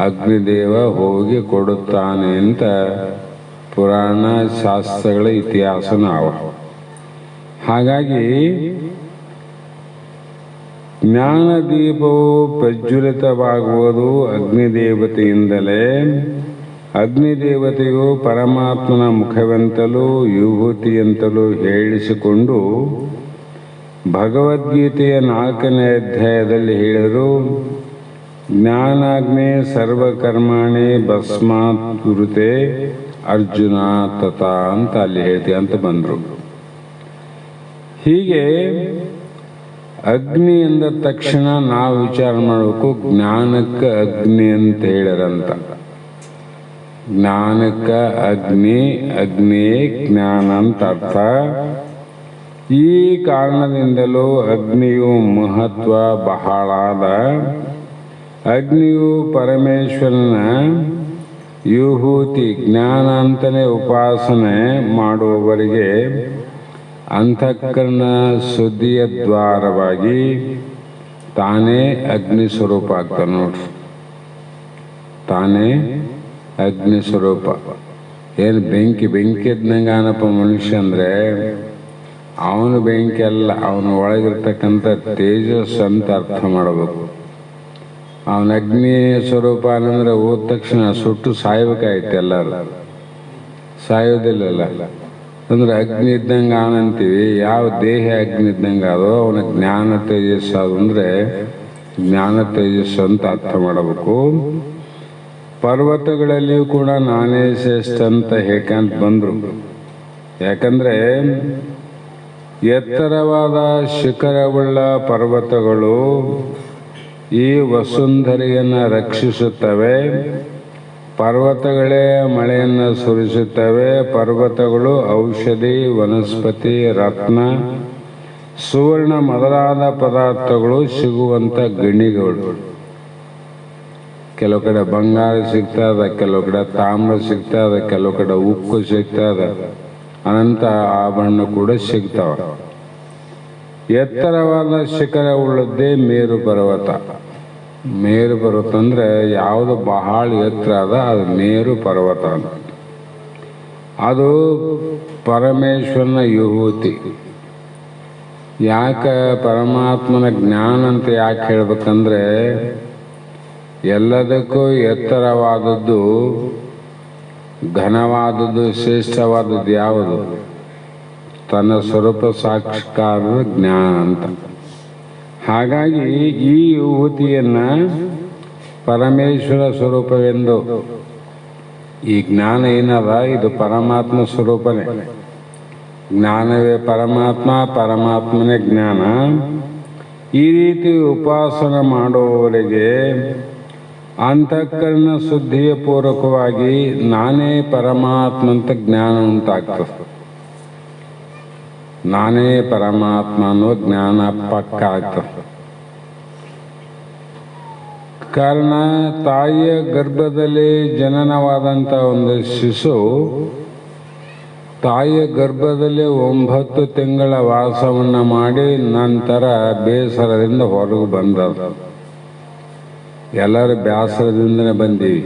ಅಗ್ನಿದೇವ ಹೋಗಿ ಕೊಡುತ್ತಾನೆ ಅಂತ ಪುರಾಣ ಶಾಸ್ತ್ರಗಳ ಇತಿಹಾಸ ನಾವು. ಹಾಗಾಗಿ ಜ್ಞಾನದೀಪವು ಪ್ರಜ್ವಲಿತವಾಗುವುದು ಅಗ್ನಿದೇವತೆಯಿಂದಲೇ. ಅಗ್ನಿದೇವತೆಯು ಪರಮಾತ್ಮನ ಮುಖವೆಂತಲೂ ವಿಭೂತಿಯಂತಲೂ ಹೇಳಿಸಿಕೊಂಡು ಭಗವದ್ಗೀತೆಯ 4ನೇ ಅಧ್ಯಾಯದಲ್ಲಿ ಹೇಳಿದರು, ಜ್ಞಾನಾಗ್ನೇ ಸರ್ವಕರ್ಮಾಣಿ ಭಸ್ಮಾತ್ ಕುರುತೆ ಅರ್ಜುನ ತಥಾ ಅಂತ ಅಲ್ಲಿ ಹೇಳ್ತಿ ಅಂತ ಬಂದರು. ಹೀಗೆ ಅಗ್ನಿ ಎಂದ ತಕ್ಷಣ ನಾವು ವಿಚಾರ ಮಾಡಬೇಕು, ಜ್ಞಾನಕ್ಕೆ ಅಗ್ನಿ ಅಂತ ಹೇಳ್ಯಾರಂತ. ಜ್ಞಾನಕ್ಕೆ ಅಗ್ನಿ, ಅಗ್ನಿಯೇ ಜ್ಞಾನ ಅಂತ ಅರ್ಥ. ಈ ಕಾರಣದಿಂದಲೂ ಅಗ್ನಿಯು ಮಹತ್ವ ಬಹಳಾದ. ಅಗ್ನಿಯು ಪರಮೇಶ್ವರನ ವಿಭೂತಿ ಜ್ಞಾನ ಅಂತಲೇ ಉಪಾಸನೆ ಮಾಡುವವರಿಗೆ ಅಂತಃಕರಣ ಶುದ್ಧಿಯ ದ್ವಾರವಾಗಿ ತಾನೇ ಅಗ್ನಿ ಸ್ವರೂಪ ಆಗ್ತಾನೆ ನೋಡ್ರಿ. ತಾನೇ ಅಗ್ನಿ ಸ್ವರೂಪ. ಏನು ಬೆಂಕಿ ಇದ್ದಂಗೆ ಆನಪ್ಪ ಮನುಷ್ಯ ಅಂದರೆ ಅವನು ಬೆಂಕಿ ಅಲ್ಲ, ಅವನ ಒಳಗಿರ್ತಕ್ಕಂಥ ತೇಜಸ್ ಅಂತ ಅರ್ಥ ಮಾಡಬೇಕು. ಅವನ ಅಗ್ನಿ ಸ್ವರೂಪ ಅಂದರೆ ಹೋದ ತಕ್ಷಣ ಸುಟ್ಟು ಸಾಯ್ಬೇಕಾಯ್ತು. ಎಲ್ಲರೂ ಸಾಯೋದಿಲ್ಲಲ್ಲ. ಅಂದ್ರೆ ಅಗ್ನಿ ಇದ್ದಂಗೆ ಆನಂತೀವಿ. ಯಾವ ದೇಹ ಅಗ್ನಿ ಇದ್ದಂಗೆ ಅದೋ ಅವನ ಜ್ಞಾನ ತೇಜಸ್ ಅದು ಅಂದರೆ ಜ್ಞಾನ ತೇಜಸ್ಸು ಅಂತ ಅರ್ಥ ಮಾಡಬೇಕು. ಪರ್ವತಗಳಲ್ಲಿಯೂ ಕೂಡ ನಾನೇ ಶ್ರೇಷ್ಠ ಅಂತ ಹೇಳ್ಕಂತ ಬಂದರು. ಯಾಕಂದರೆ ಎತ್ತರವಾದ ಶಿಖರವುಳ್ಳ ಪರ್ವತಗಳು ಈ ವಸುಂಧರೆಯನ್ನು ರಕ್ಷಿಸುತ್ತವೆ. ಪರ್ವತಗಳೇ ಮಳೆಯನ್ನು ಸುರಿಸುತ್ತವೆ. ಪರ್ವತಗಳು ಔಷಧಿ, ವನಸ್ಪತಿ, ರತ್ನ, ಸುವರ್ಣ ಮೊದಲಾದ ಪದಾರ್ಥಗಳು ಸಿಗುವಂಥ ಗಣಿಗಳು. ಕೆಲವು ಕಡೆ ಬಂಗಾರ ಸಿಗ್ತದ, ಕೆಲವು ಕಡೆ ತಾಮ್ರ ಸಿಗ್ತದ, ಕೆಲವು ಕಡೆ ಉಕ್ಕು ಸಿಗ್ತದ, ಅನಂತ ಆಭರಣ ಕೂಡ ಸಿಗ್ತಾವ. ಎತ್ತರವಾದ ಶಿಖರ ಉಳ್ಳದ್ದೇ ಮೇರು ಪರ್ವತ. ಮೇರು ಪರ್ವತ ಅಂದರೆ ಯಾವುದು ಬಹಳ ಎತ್ತರ ಅದ ಅದು ಮೇರು ಪರ್ವತ. ಅದು ಪರಮೇಶ್ವರನ ವಿಭೂತಿ. ಯಾಕೆ ಪರಮಾತ್ಮನ ಜ್ಞಾನ ಅಂತ ಯಾಕೆ ಹೇಳ್ಬೇಕಂದ್ರೆ ಎಲ್ಲದಕ್ಕೂ ಎತ್ತರವಾದದ್ದು, ಘನವಾದದ್ದು, ಶ್ರೇಷ್ಠವಾದದ್ದು ಯಾವುದು? ತನ್ನ ಸ್ವರೂಪ ಸಾಕ್ಷಾತ್ಕಾರದ ಜ್ಞಾನ ಅಂತ. ಹಾಗಾಗಿ ಈ ವಿಭೂತಿಯನ್ನು ಪರಮೇಶ್ವರ ಸ್ವರೂಪವೆಂದು, ಈ ಜ್ಞಾನ ಏನದ ಇದು ಪರಮಾತ್ಮ ಸ್ವರೂಪನೇ. ಜ್ಞಾನವೇ ಪರಮಾತ್ಮ, ಪರಮಾತ್ಮನೇ ಜ್ಞಾನ. ಈ ರೀತಿ ಉಪಾಸನೆ ಮಾಡುವವರಿಗೆ ಅಂತಃಕರಣ ಶುದ್ಧಿಯ ಪೂರ್ವಕವಾಗಿ ನಾನೇ ಪರಮಾತ್ಮ ಅಂತ ಜ್ಞಾನ ಉಂಟಾಗ್ತದೆ. ನಾನೇ ಪರಮಾತ್ಮ ಅನ್ನೋ ಜ್ಞಾನ ಪಕ್ಕ ಆಗ್ತದೆ. ಕಾರಣ ತಾಯಿಯ ಗರ್ಭದಲ್ಲಿ ಜನನವಾದಂಥ ಒಂದು ಶಿಶು ತಾಯಿಯ ಗರ್ಭದಲ್ಲಿ 9 ತಿಂಗಳ ವಾಸವನ್ನು ಮಾಡಿ ನಂತರ ಬೇಸರದಿಂದ ಹೊರಗೆ ಬಂದದ. ಎಲ್ಲರೂ ಬೇಸರದಿಂದನೇ ಬಂದೀವಿ.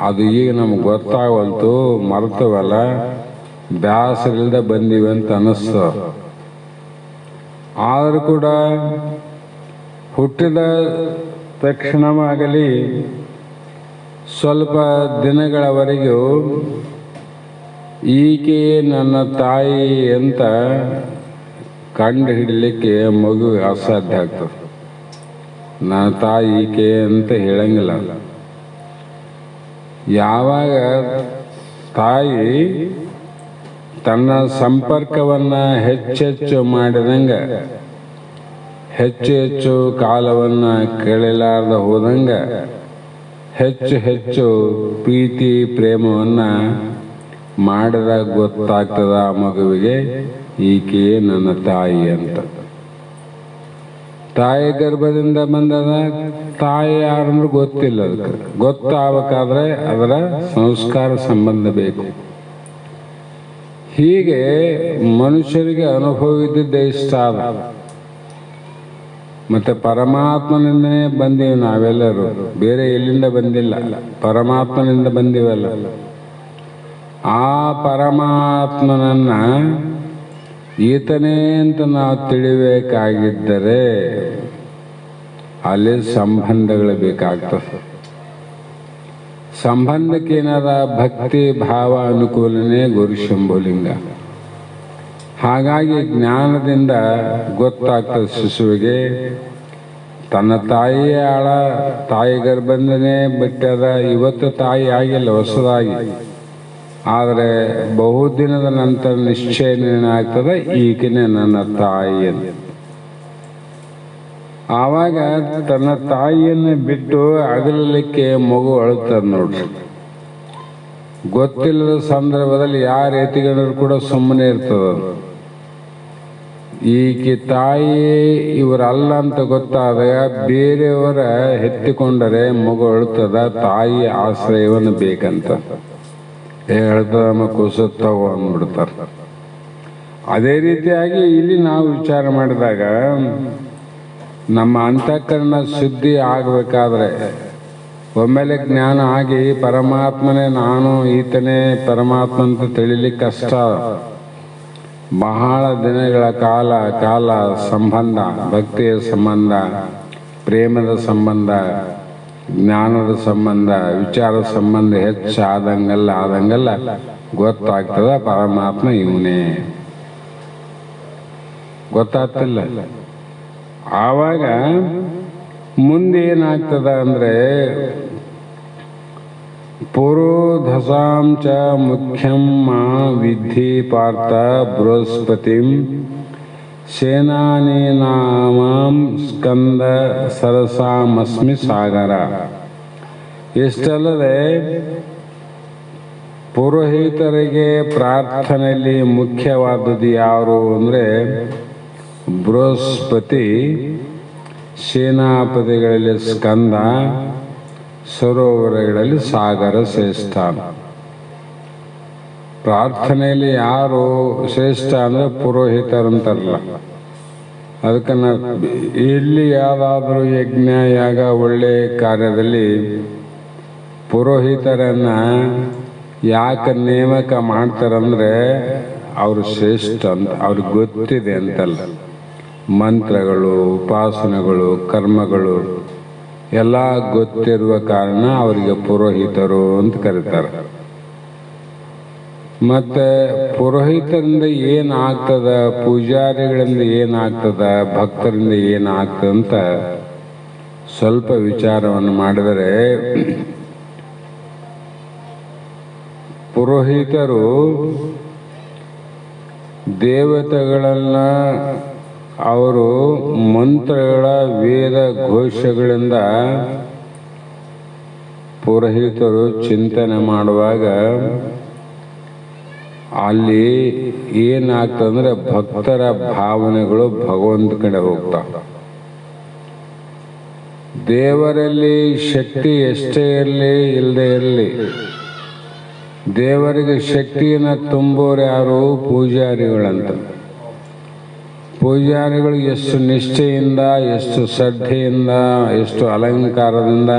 ಅದು ಈಗ ನಮ್ಗೆ ಗೊತ್ತಾಗವಲ್ತು, ಮರ್ತವಲ್ಲ, ಬೇಸರದಿಂದ ಬಂದೀವಿ ಅಂತ ಅನ್ನಿಸ್ತದ. ಆದರೂ ಕೂಡ ಹುಟ್ಟಿದ ತಕ್ಷಣವಾಗಲಿ ಸ್ವಲ್ಪ ದಿನಗಳವರೆಗೂ ಈಕೆ ನನ್ನ ತಾಯಿ ಅಂತ ಕಂಡು ಹಿಡಲಿಕ್ಕೆ ಮಗು ಅಸಾಧ್ಯ ಆಗ್ತದೆ. ನನ್ನ ತಾಯಿ ಈಕೆ ಅಂತ ಹೇಳಂಗಿಲ್ಲ. ಯಾವಾಗ ತಾಯಿ ತನ್ನ ಸಂಪರ್ಕವನ್ನು ಹೆಚ್ಚೆಚ್ಚು ಮಾಡಿದಂಗೆ, ಹೆಚ್ಚು ಹೆಚ್ಚು ಕಾಲವನ್ನು ಕೇಳಲಾರ್ದ ಹೋದಂಗೆ, ಹೆಚ್ಚು ಹೆಚ್ಚು ಪ್ರೀತಿ ಪ್ರೇಮವನ್ನು ಮಾಡಿದಾಗ ಗೊತ್ತಾಗ್ತದ ಆ ಮಗುವಿಗೆ ಈಕೆ ನನ್ನ ತಾಯಿ ಅಂತ. ತಾಯಿ ಗರ್ಭದಿಂದ ಬಂದದ, ತಾಯಿ ಯಾರಂದ್ರೂ ಗೊತ್ತಿಲ್ಲ. ಅದಕ್ಕೆ ಗೊತ್ತಾಗಬೇಕಾದ್ರೆ ಅದರ ಸಂಸ್ಕಾರ ಸಂಬಂಧ ಬೇಕು. ಹೀಗೆ ಮನುಷ್ಯರಿಗೆ ಅನುಭವ ಇದ್ದಿದ್ದೇ ಇಷ್ಟ ಅದ. ಮತ್ತೆ ಪರಮಾತ್ಮನಿಂದನೇ ಬಂದೀವಿ ನಾವೆಲ್ಲರೂ, ಬೇರೆ ಎಲ್ಲಿಂದ ಬಂದಿಲ್ಲ, ಪರಮಾತ್ಮನಿಂದ ಬಂದಿವಲ್ಲ. ಆ ಪರಮಾತ್ಮನನ್ನ ಈತನೇ ಅಂತ ನಾವು ತಿಳಿಬೇಕಾಗಿದ್ದರೆ ಅಲ್ಲಿ ಸಂಬಂಧಗಳು ಬೇಕಾಗ್ತದೆ. ಸಂಬಂಧಕ್ಕೇನಾದ ಭಕ್ತಿ ಭಾವ ಅನುಕೂಲನೇ ಗುರು ಶಂಭುಲಿಂಗ. ಹಾಗಾಗಿ ಜ್ಞಾನದಿಂದ ಗೊತ್ತಾಗ್ತದೆ ಶಿಶುವಿಗೆ ತನ್ನ ತಾಯಿಯ ಆಳ, ತಾಯಿ ಗರ್ಭದಿಂದನೇ ಬಿಟ್ಟದ. ಇವತ್ತು ತಾಯಿ ಆಗಿಲ್ಲ, ಹೊಸದಾಗಿ. ಆದರೆ ಬಹುದಿನದ ನಂತರ ನಿಶ್ಚಯ ಆಗ್ತದೆ ಈಗಿನೇ ನನ್ನ ತಾಯಿ ಅಂತ. ಆವಾಗ ತನ್ನ ತಾಯಿಯನ್ನು ಬಿಟ್ಟು ಅಗಲಲಿಕ್ಕೆ ಮಗು ಅಳುತ್ತದೆ ನೋಡ್ರಿ. ಗೊತ್ತಿಲ್ಲದ ಸಂದರ್ಭದಲ್ಲಿ ಯಾರು ಎತ್ತಿಕೊಂಡ್ರು ಕೂಡ ಸುಮ್ಮನೆ ಇರ್ತದ. ಈಕೆ ತಾಯಿ ಇವರಲ್ಲ ಅಂತ ಗೊತ್ತಾದಾಗ ಬೇರೆಯವರ ಎತ್ತಿಕೊಂಡರೆ ಮಗು ಅಳ್ತದ, ತಾಯಿ ಆಶ್ರಯವನ್ನು ಬೇಕಂತ ಹೇಳ್ತದ, ಕೂಸುತ್ತವ ಅಂದ್ಬಿಡ್ತಾರೆ. ಅದೇ ರೀತಿಯಾಗಿ ಇಲ್ಲಿ ನಾವು ವಿಚಾರ ಮಾಡಿದಾಗ ನಮ್ಮ ಅಂತಃಕರಣ ಶುದ್ಧಿ ಆಗಬೇಕಾದ್ರೆ ಒಮ್ಮೆಲೆ ಜ್ಞಾನ ಆಗಿ ಪರಮಾತ್ಮನೇ ನಾನು ಈತನೇ ಪರಮಾತ್ಮ ಅಂತ ತಿಳಿಲಿಕ್ಕೆ ಕಷ್ಟ. ಬಹಳ ದಿನಗಳ ಕಾಲ ಸಂಬಂಧ, ಭಕ್ತಿಯ ಸಂಬಂಧ, ಪ್ರೇಮದ ಸಂಬಂಧ, ಜ್ಞಾನದ ಸಂಬಂಧ, ವಿಚಾರ ಸಂಬಂಧ ಆದಂಗೆಲ್ಲ ಗೊತ್ತಾಗ್ತದ ಪರಮಾತ್ಮ ಇವನೇ. ಗೊತ್ತಾಗ್ತಿಲ್ಲ. ಆವಾಗ ಮುಂದೆ ಏನಾಗ್ತದ ಅಂದ್ರೆ ಪುರೋಧಸಾಂ ಚ ಮುಖ್ಯಂ ಮಾ ವಿಧಿ ಪಾರ್ಥ ಬೃಹಸ್ಪತಿಂ ಸೇನಾನೀನಾಮಾಂ ಸ್ಕಂದ ಸರಸಾಮಸ್ಮಿ ಸಾಗರ. ಇಷ್ಟಲ್ಲದೆ ಪುರೋಹಿತರಿಗೆ ಪ್ರಾರ್ಥನೆಯಲ್ಲಿ ಮುಖ್ಯವಾದದ್ದು ಯಾರು ಅಂದರೆ ಬೃಹಸ್ಪತಿ, ಸೇನಾಪತಿಗಳಲ್ಲಿ ಸ್ಕಂದ, ಸರೋವರಗಳಲ್ಲಿ ಸಾಗರ ಶ್ರೇಷ್ಠ. ಪ್ರಾರ್ಥನೆಯಲ್ಲಿ ಯಾರು ಶ್ರೇಷ್ಠ ಅಂದರೆ ಪುರೋಹಿತರಂತಾರಲ್ಲ. ಅದಕ್ಕೆ ಇಲ್ಲಿ ಯಾವುದಾದ್ರೂ ಯಜ್ಞ ಯಾಗ ಒಳ್ಳೆ ಕಾರ್ಯದಲ್ಲಿ ಪುರೋಹಿತರನ್ನ ಯಾಕೆ ನೇಮಕ ಮಾಡ್ತಾರಂದ್ರೆ ಅವರು ಶ್ರೇಷ್ಠ ಅಂತ ಅವ್ರಿಗೆ ಗೊತ್ತಿದೆ ಅಂತಲ್ಲ. ಮಂತ್ರಗಳು, ಉಪಾಸನೆಗಳು, ಕರ್ಮಗಳು ಎಲ್ಲ ಗೊತ್ತಿರುವ ಕಾರಣ ಅವರಿಗೆ ಪುರೋಹಿತರು ಅಂತ ಕರೀತಾರೆ. ಮತ್ತೆ ಪುರೋಹಿತರಿಂದ ಏನಾಗ್ತದ, ಪೂಜಾರಿಗಳಿಂದ ಏನಾಗ್ತದ, ಭಕ್ತರಿಂದ ಏನಾಗ್ತದ ಅಂತ ಸ್ವಲ್ಪ ವಿಚಾರವನ್ನು ಮಾಡಿದರೆ, ಪುರೋಹಿತರು ದೇವತೆಗಳನ್ನ ಅವರು ಮಂತ್ರಗಳ ವೇದ ಘೋಷಗಳಿಂದ ಪುರೋಹಿತರು ಚಿಂತನೆ ಮಾಡುವಾಗ ಅಲ್ಲಿ ಏನಾಗ್ತದಂದ್ರೆ ಭಕ್ತರ ಭಾವನೆಗಳು ಭಗವಂತ ಕಡೆ ಹೋಗ್ತಾವ. ದೇವರಲ್ಲಿ ಶಕ್ತಿ ಎಷ್ಟೇ ಇರಲಿ ಇಲ್ಲದೆ ಇರಲಿ, ದೇವರಿಗೆ ಶಕ್ತಿಯನ್ನು ತುಂಬೋರು ಯಾರು? ಪೂಜಾರಿಗಳಂತ. ಪೂಜಾರಿಗಳು ಎಷ್ಟು ನಿಷ್ಠೆಯಿಂದ, ಎಷ್ಟು ಶ್ರದ್ಧೆಯಿಂದ, ಎಷ್ಟು ಅಲಂಕಾರದಿಂದ,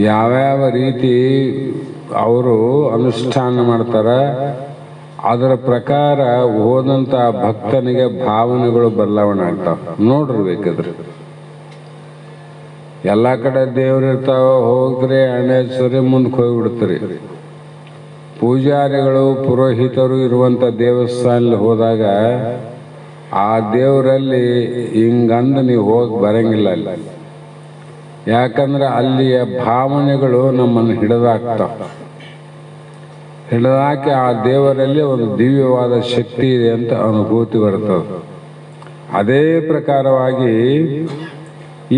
ಯಾವ್ಯಾವ ರೀತಿ ಅವರು ಅನುಷ್ಠಾನ ಮಾಡ್ತಾರೆ ಅದರ ಪ್ರಕಾರ ಹೋದಂಥ ಭಕ್ತನಿಗೆ ಭಾವನೆಗಳು ಬದಲಾವಣೆ ಆಗ್ತಾವೆ. ನೋಡಿರ್ಬೇಕಿದ್ರೆ ಎಲ್ಲ ಕಡೆ ದೇವ್ರಿರ್ತಾವ, ಹೋಗ್ರಿ ಅಣ್ಣೇಶ್ವರಿ ಮುಂದಕ್ಕೆ ಹೋಗಿಬಿಡ್ತೀರಿ. ಪೂಜಾರಿಗಳು ಪುರೋಹಿತರು ಇರುವಂಥ ದೇವಸ್ಥಾನ ಹೋದಾಗ ಆ ದೇವರಲ್ಲಿ ಹಿಂಗಂದು ನೀವು ಹೋಗಿ ಬರಂಗಿಲ್ಲ ಅಲ್ಲಿ. ಯಾಕಂದ್ರೆ ಅಲ್ಲಿಯ ಭಾವನೆಗಳು ನಮ್ಮನ್ನು ಹಿಡಿದಾಕಿ ಆ ದೇವರಲ್ಲಿ ಒಂದು ದಿವ್ಯವಾದ ಶಕ್ತಿ ಇದೆ ಅಂತ ಅನುಭೂತಿ ಬರ್ತದೆ. ಅದೇ ಪ್ರಕಾರವಾಗಿ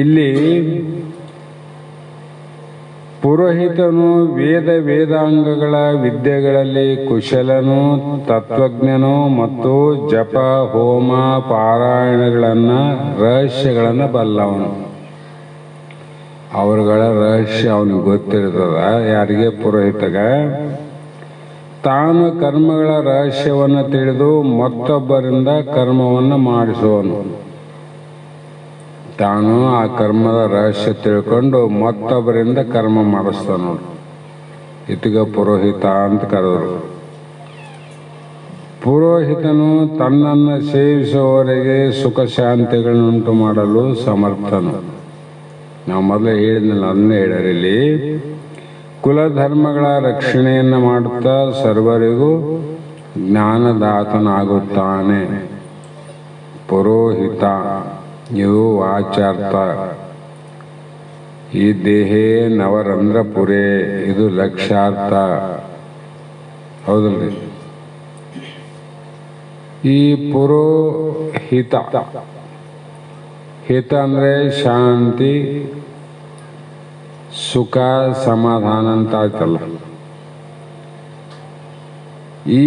ಇಲ್ಲಿ ಪುರೋಹಿತನು ವೇದಾಂಗಗಳ ವಿದ್ಯೆಗಳಲ್ಲಿ ಕುಶಲನು, ತತ್ವಜ್ಞನು ಮತ್ತು ಜಪ, ಹೋಮ, ಪಾರಾಯಣಗಳನ್ನು, ರಹಸ್ಯಗಳನ್ನು ಬಲ್ಲವನು. ಅವರುಗಳ ರಹಸ್ಯ ಅವನಿಗೆ ಗೊತ್ತಿರ್ತದ. ಯಾರಿಗೆ? ಪುರೋಹಿತಗ. ತಾನು ಕರ್ಮಗಳ ರಹಸ್ಯವನ್ನು ತಿಳಿದು ಮತ್ತೊಬ್ಬರಿಂದ ಕರ್ಮವನ್ನು ಮಾಡಿಸುವನು. ತಾನು ಆ ಕರ್ಮದ ರಹಸ್ಯ ತಿಳ್ಕೊಂಡು ಮತ್ತೊಬ್ಬರಿಂದ ಕರ್ಮ ಮಾಡಿಸ್ತಾನ. ಇತಿಗ ಪುರೋಹಿತ ಅಂತ ಕರೆದರು. ಪುರೋಹಿತನು ತನ್ನನ್ನು ಸೇವಿಸುವವರೆಗೆ ಸುಖ ಶಾಂತಿಗಳನ್ನುಂಟು ಮಾಡಲು ಸಮರ್ಥನು. ನಾವು ಮೊದಲೇ ಹೇಳಿದ್ನಲ್ಲ, ಅದನ್ನೇ ಹೇಳಿರಲ್ಲಿ ಕುಲಧರ್ಮಗಳ ರಕ್ಷಣೆಯನ್ನು ಮಾಡುತ್ತಾ ಸರ್ವರಿಗೂ ಜ್ಞಾನದಾತನಾಗುತ್ತಾನೆ. ಪುರೋಹಿತ ಇವು ವಾಚಾರ್ಥ. ಈ ದೇಹೇ ನವರಂಧ್ರಪುರೇ ಇದು ಲಕ್ಷ್ಯಾರ್ಥ. ಹೌದಲ್ರಿ? ಈ ಪುರೋಹಿತ, ಹಿತ ಅಂದರೆ ಶಾಂತಿ, ಸುಖ, ಸಮಾಧಾನ ಅಂತ ಆಯ್ತಲ್ಲ. ಈ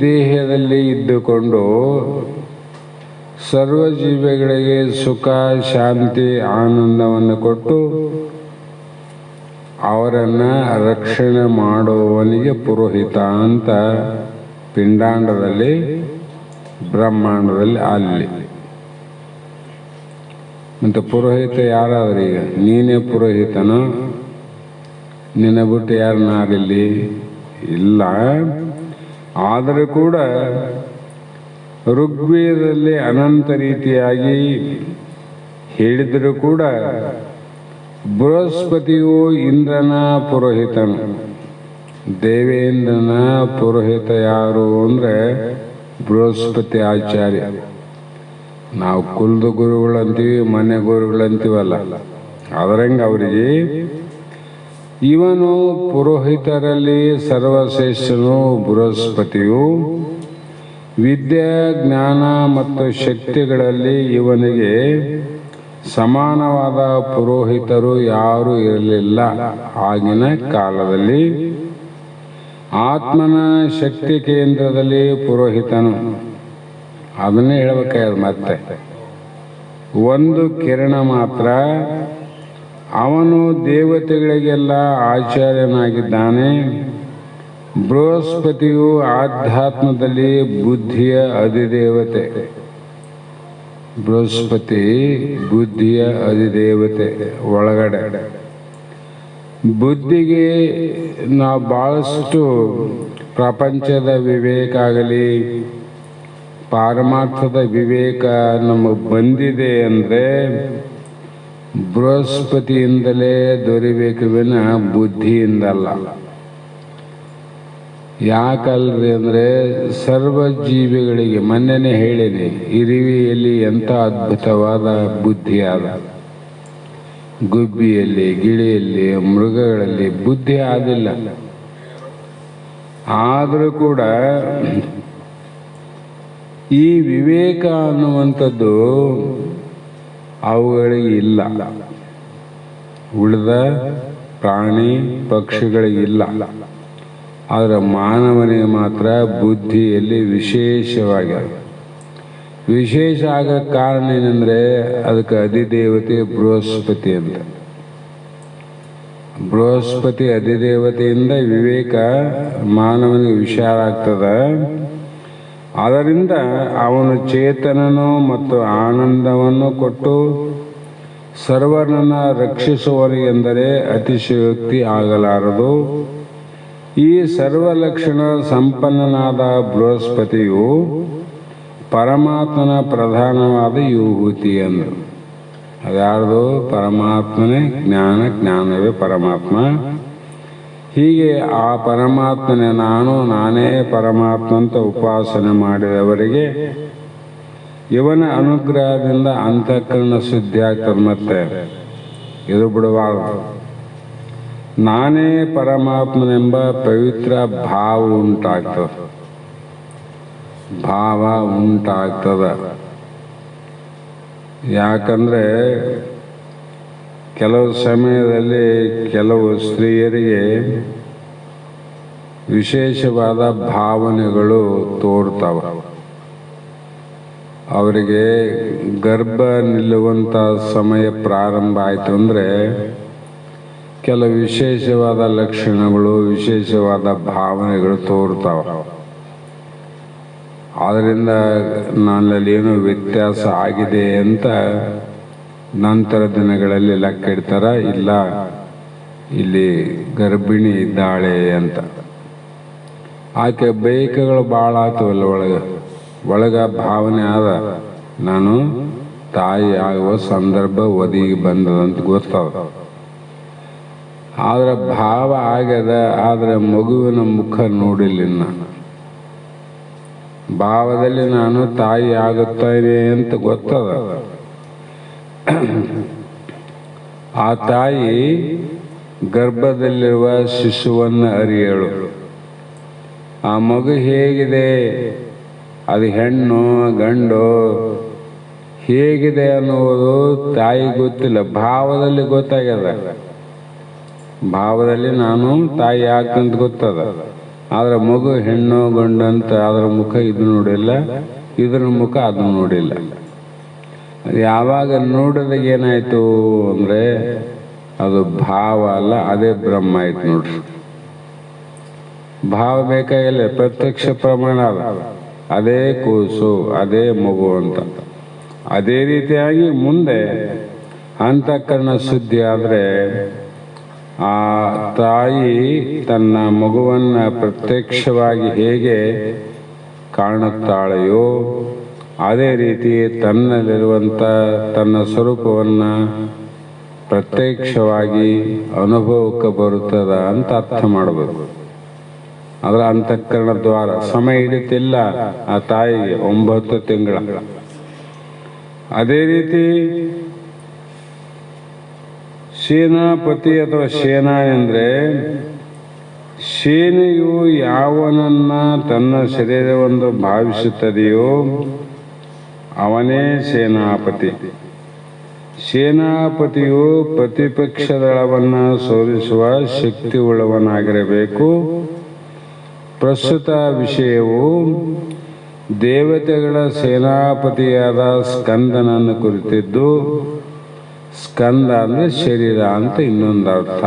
ದೇಹದಲ್ಲಿ ಇದ್ದುಕೊಂಡು ಸರ್ವ ಜೀವಿಗಳಿಗೆ ಸುಖ, ಶಾಂತಿ, ಆನಂದವನ್ನು ಕೊಟ್ಟು ಅವರನ್ನು ರಕ್ಷಣೆ ಮಾಡುವವನಿಗೆ ಪುರೋಹಿತ ಅಂತ ಪಿಂಡಾಂಡದಲ್ಲಿ, ಬ್ರಹ್ಮಾಂಡದಲ್ಲಿ ಅಲ್ಲಿ. ಮತ್ತು ಪುರೋಹಿತ ಯಾರಾದ್ರೂ ಈಗ ನೀನೇ ಪುರೋಹಿತನೋ? ನಿನ್ನ ಬಿಟ್ಟು ಯಾರು ನಾರಿಲ್ಲಿ ಇಲ್ಲ. ಆದರೂ ಕೂಡ ಋಗ್ವೇದದಲ್ಲಿ ಅನಂತ ರೀತಿಯಾಗಿ ಹೇಳಿದರೂ ಕೂಡ ಬೃಹಸ್ಪತಿಯು ಇಂದ್ರನ ಪುರೋಹಿತನು. ದೇವೇಂದ್ರನ ಪುರೋಹಿತ ಯಾರು ಅಂದರೆ ಬೃಹಸ್ಪತಿ ಆಚಾರ್ಯ. ನಾವು ಕುಲದ ಗುರುಗಳಂತೀವಿ, ಮನೆ ಗುರುಗಳಂತೀವಲ್ಲ, ಅದರಂಗೆ ಅವರಿಗೆ ಇವನು ಪುರೋಹಿತರಲ್ಲಿ ಸರ್ವಶ್ರೇಷ್ಠನು ಬೃಹಸ್ಪತಿಯು. ವಿದ್ಯೆ, ಜ್ಞಾನ ಮತ್ತು ಶಕ್ತಿಗಳಲ್ಲಿ ಇವನಿಗೆ ಸಮಾನವಾದ ಪುರೋಹಿತರು ಯಾರೂ ಇರಲಿಲ್ಲ ಆಗಿನ ಕಾಲದಲ್ಲಿ. ಆತ್ಮನ ಶಕ್ತಿ ಕೇಂದ್ರದಲ್ಲಿ ಪುರೋಹಿತನು, ಅದನ್ನೇ ಹೇಳಬೇಕಾದ ಮತ್ತೆ ಒಂದು ಕಿರಣ ಮಾತ್ರ. ಅವನು ದೇವತೆಗಳಿಗೆಲ್ಲ ಆಚಾರ್ಯನಾಗಿದ್ದಾನೆ. ಬೃಹಸ್ಪತಿಯು ಆಧ್ಯಾತ್ಮದಲ್ಲಿ ಬುದ್ಧಿಯ ಅಧಿದೇವತೆ. ಬೃಹಸ್ಪತಿ ಬುದ್ಧಿಯ ಅಧಿದೇವತೆ. ಒಳಗಡೆ ಬುದ್ಧಿಗೆ ನಾವು ಬಹಳಷ್ಟು ಪ್ರಪಂಚದ ವಿವೇಕ ಆಗಲಿ, ಪಾರಮಾರ್ಥದ ವಿವೇಕ ನಮಗೆ ಬಂದಿದೆ ಅಂದರೆ ಬೃಹಸ್ಪತಿಯಿಂದಲೇ ದೊರಿಬೇಕು ವಿನ ಬುದ್ಧಿಯಿಂದಲ್ಲ. ಯಾಕಲ್ರಿ ಅಂದರೆ ಸರ್ವ ಜೀವಿಗಳಿಗೆ ಮೊನ್ನೆನೇ ಹೇಳಿನಿ, ಇರುವೆಯಲ್ಲಿ ಎಂಥ ಅದ್ಭುತವಾದ ಬುದ್ಧಿ ಆದ. ಗುಬ್ಬಿಯಲ್ಲಿ, ಗಿಳಿಯಲ್ಲಿ, ಮೃಗಗಳಲ್ಲಿ ಬುದ್ಧಿ ಆದಿಲ್ಲ. ಆದರೂ ಕೂಡ ಈ ವಿವೇಕ ಅನ್ನುವಂಥದ್ದು ಅವುಗಳಿಗೆ ಇಲ್ಲ. ಉಳಿದ ಪ್ರಾಣಿ ಪಕ್ಷಿಗಳಿಗಿಲ್ಲ. ಆದರೆ ಮಾನವನಿಗೆ ಮಾತ್ರ ಬುದ್ಧಿಯಲ್ಲಿ ವಿಶೇಷವಾಗಿದೆ. ವಿಶೇಷ ಆಗೋ ಕಾರಣ ಏನಂದರೆ ಅದಕ್ಕೆ ಅಧಿದೇವತೆ ಬೃಹಸ್ಪತಿ ಅಂತ. ಬೃಹಸ್ಪತಿ ಅಧಿದೇವತೆಯಿಂದ ವಿವೇಕ ಮಾನವನಿಗೆ ವಿಚಾರ ಆಗ್ತದೆ. ಅದರಿಂದ ಅವನು ಚೇತನನು ಮತ್ತು ಆನಂದವನ್ನು ಕೊಟ್ಟು ಸರ್ವರನ್ನು ರಕ್ಷಿಸುವವನೆಂದರೆ ಅತಿಶಯೋಕ್ತಿ ಆಗಲಾರದು. ಈ ಸರ್ವಲಕ್ಷಣ ಸಂಪನ್ನನಾದ ಬೃಹಸ್ಪತಿಯು ಪರಮಾತ್ಮನ ಪ್ರಧಾನವಾದ ವಿಭೂತಿ ಎಂದರು. ಅದ್ಯಾರ್ದು? ಪರಮಾತ್ಮನೇ ಜ್ಞಾನ, ಜ್ಞಾನವೇ ಪರಮಾತ್ಮ. ಹೀಗೆ ಆ ಪರಮಾತ್ಮನೇ ನಾನೇ ಪರಮಾತ್ಮ ಅಂತ ಉಪಾಸನೆ ಮಾಡಿದವರಿಗೆ ಇವನ ಅನುಗ್ರಹದಿಂದ ಅಂತಃಕರಣ ಶುದ್ಧಿ ಆಗ್ತದೆ. ಮತ್ತೆ ಇದು ಬಿಡಬಾರದು. ನಾನೇ ಪರಮಾತ್ಮನೆಂಬ ಪವಿತ್ರ ಭಾವ ಉಂಟಾಗ್ತದೆ. ಭಾವ ಉಂಟಾಗ್ತದೆ. ಯಾಕಂದರೆ ಕೆಲವು ಸಮಯದಲ್ಲಿ ಕೆಲವು ಸ್ತ್ರೀಯರಿಗೆ ವಿಶೇಷವಾದ ಭಾವನೆಗಳು ತೋರ್ತವೆ. ಅವರಿಗೆ ಗರ್ಭ ನಿಲ್ಲುವಂಥ ಸಮಯ ಪ್ರಾರಂಭ ಆಯಿತು ಅಂದರೆ ಕೆಲವು ವಿಶೇಷವಾದ ಲಕ್ಷಣಗಳು, ವಿಶೇಷವಾದ ಭಾವನೆಗಳು ತೋರ್ತವೆ. ಆದ್ದರಿಂದ ನನ್ನಲ್ಲಿ ಏನೋ ವ್ಯತ್ಯಾಸ ಆಗಿದೆ ಅಂತ ನಂತರ ದಿನಗಳಲ್ಲಿ ಲೆಕ್ಕ ಇಡ್ತಾರ. ಇಲ್ಲ, ಇಲ್ಲಿ ಗರ್ಭಿಣಿ ಇದ್ದಾಳೆ ಅಂತ. ಆಕೆ ಬೈಕಗಳು ಭಾಳ ಆಗ್ತವಲ್ಲ, ಒಳಗ ಭಾವನೆ ಆದ ನಾನು ತಾಯಿ ಆಗುವ ಸಂದರ್ಭ ಒದಗಿ ಬಂದದಂತ ಗೊತ್ತದ. ಆದರೆ ಭಾವ ಆಗ್ಯದ, ಆದರೆ ಮಗುವಿನ ಮುಖ ನೋಡಿಲ್ಲ. ಭಾವದಲ್ಲಿ ನಾನು ತಾಯಿ ಆಗುತ್ತೇನೆ ಅಂತ ಗೊತ್ತದ. ಆ ತಾಯಿ ಗರ್ಭದಲ್ಲಿರುವ ಶಿಶುವನ್ನು ಅರಿಯಳು. ಆ ಮಗು ಹೇಗಿದೆ, ಅದು ಹೆಣ್ಣು ಗಂಡು ಹೇಗಿದೆ ಅನ್ನುವುದು ತಾಯಿ ಗೊತ್ತಿಲ್ಲ, ಭಾವದಲ್ಲಿ ಗೊತ್ತಾಗ್ಯದ. ಭಾವದಲ್ಲಿ ನಾನು ತಾಯಿ ಆಗ್ತಂತ ಗೊತ್ತದ. ಆದರೆ ಮಗು ಹೆಣ್ಣು ಗಂಡು ಅಂತ ಅದರ ಮುಖ ಇದು ನೋಡಿಲ್ಲ, ಇದ್ರ ಮುಖ ಅದನ್ನು ನೋಡಿಲ್ಲ. ಯಾವಾಗ ನೋಡಿದಾಗ ಏನಾಯ್ತು ಅಂದರೆ ಅದು ಭಾವ ಅಲ್ಲ, ಅದೇ ಬ್ರಹ್ಮ ಆಯ್ತು ನೋಡ್ರಿ. ಭಾವ ಬೇಕಾಗಿಲ್ಲ, ಪ್ರತ್ಯಕ್ಷ ಪ್ರಮಾಣ ಅದ, ಅದೇ ಕೂಸು, ಅದೇ ಮಗು ಅಂತ. ಅದೇ ರೀತಿಯಾಗಿ ಮುಂದೆ ಅಂತಃಕರಣ ಶುದ್ಧಿ ಆದರೆ ಆ ತಾಯಿ ತನ್ನ ಮಗುವನ್ನು ಪ್ರತ್ಯಕ್ಷವಾಗಿ ಹೇಗೆ ಕಾಣುತ್ತಾಳೆಯೋ ಅದೇ ರೀತಿ ತನ್ನಲ್ಲಿರುವಂಥ ತನ್ನ ಸ್ವರೂಪವನ್ನು ಪ್ರತ್ಯಕ್ಷವಾಗಿ ಅನುಭವಕ್ಕೆ ಬರುತ್ತದ ಅಂತ ಅರ್ಥ ಮಾಡಬೇಕು. ಅದರ ಅಂತಃಕರಣ ದ್ವಾರ ಸಮಯ ಹಿಡಿತಿಲ್ಲ ಆ ತಾಯಿಗೆ 9 ತಿಂಗಳ. ಅದೇ ರೀತಿ ಸೇನಾಪತಿ ಅಥವಾ ಸೇನಾ ಎಂದರೆ ಸೇನೆಯು ಯಾವನನ್ನ ತನ್ನ ಶರೀರವೆಂದು ಭಾವಿಸುತ್ತದೆಯೋ ಅವನೇ ಸೇನಾಪತಿ. ಸೇನಾಪತಿಯು ಪ್ರತಿಪಕ್ಷ ದಳವನ್ನು ಸೋಲಿಸುವ ಶಕ್ತಿ ಉಳ್ಳವನಾಗಿರಬೇಕು. ಪ್ರಸ್ತುತ ವಿಷಯವು ದೇವತೆಗಳ ಸೇನಾಪತಿಯಾದ ಸ್ಕಂದನನ್ನು ಕುರಿತಿದ್ದು, ಸ್ಕಂದ ಅಂದರೆ ಶರೀರ ಅಂತ ಇನ್ನೊಂದು ಅರ್ಥ.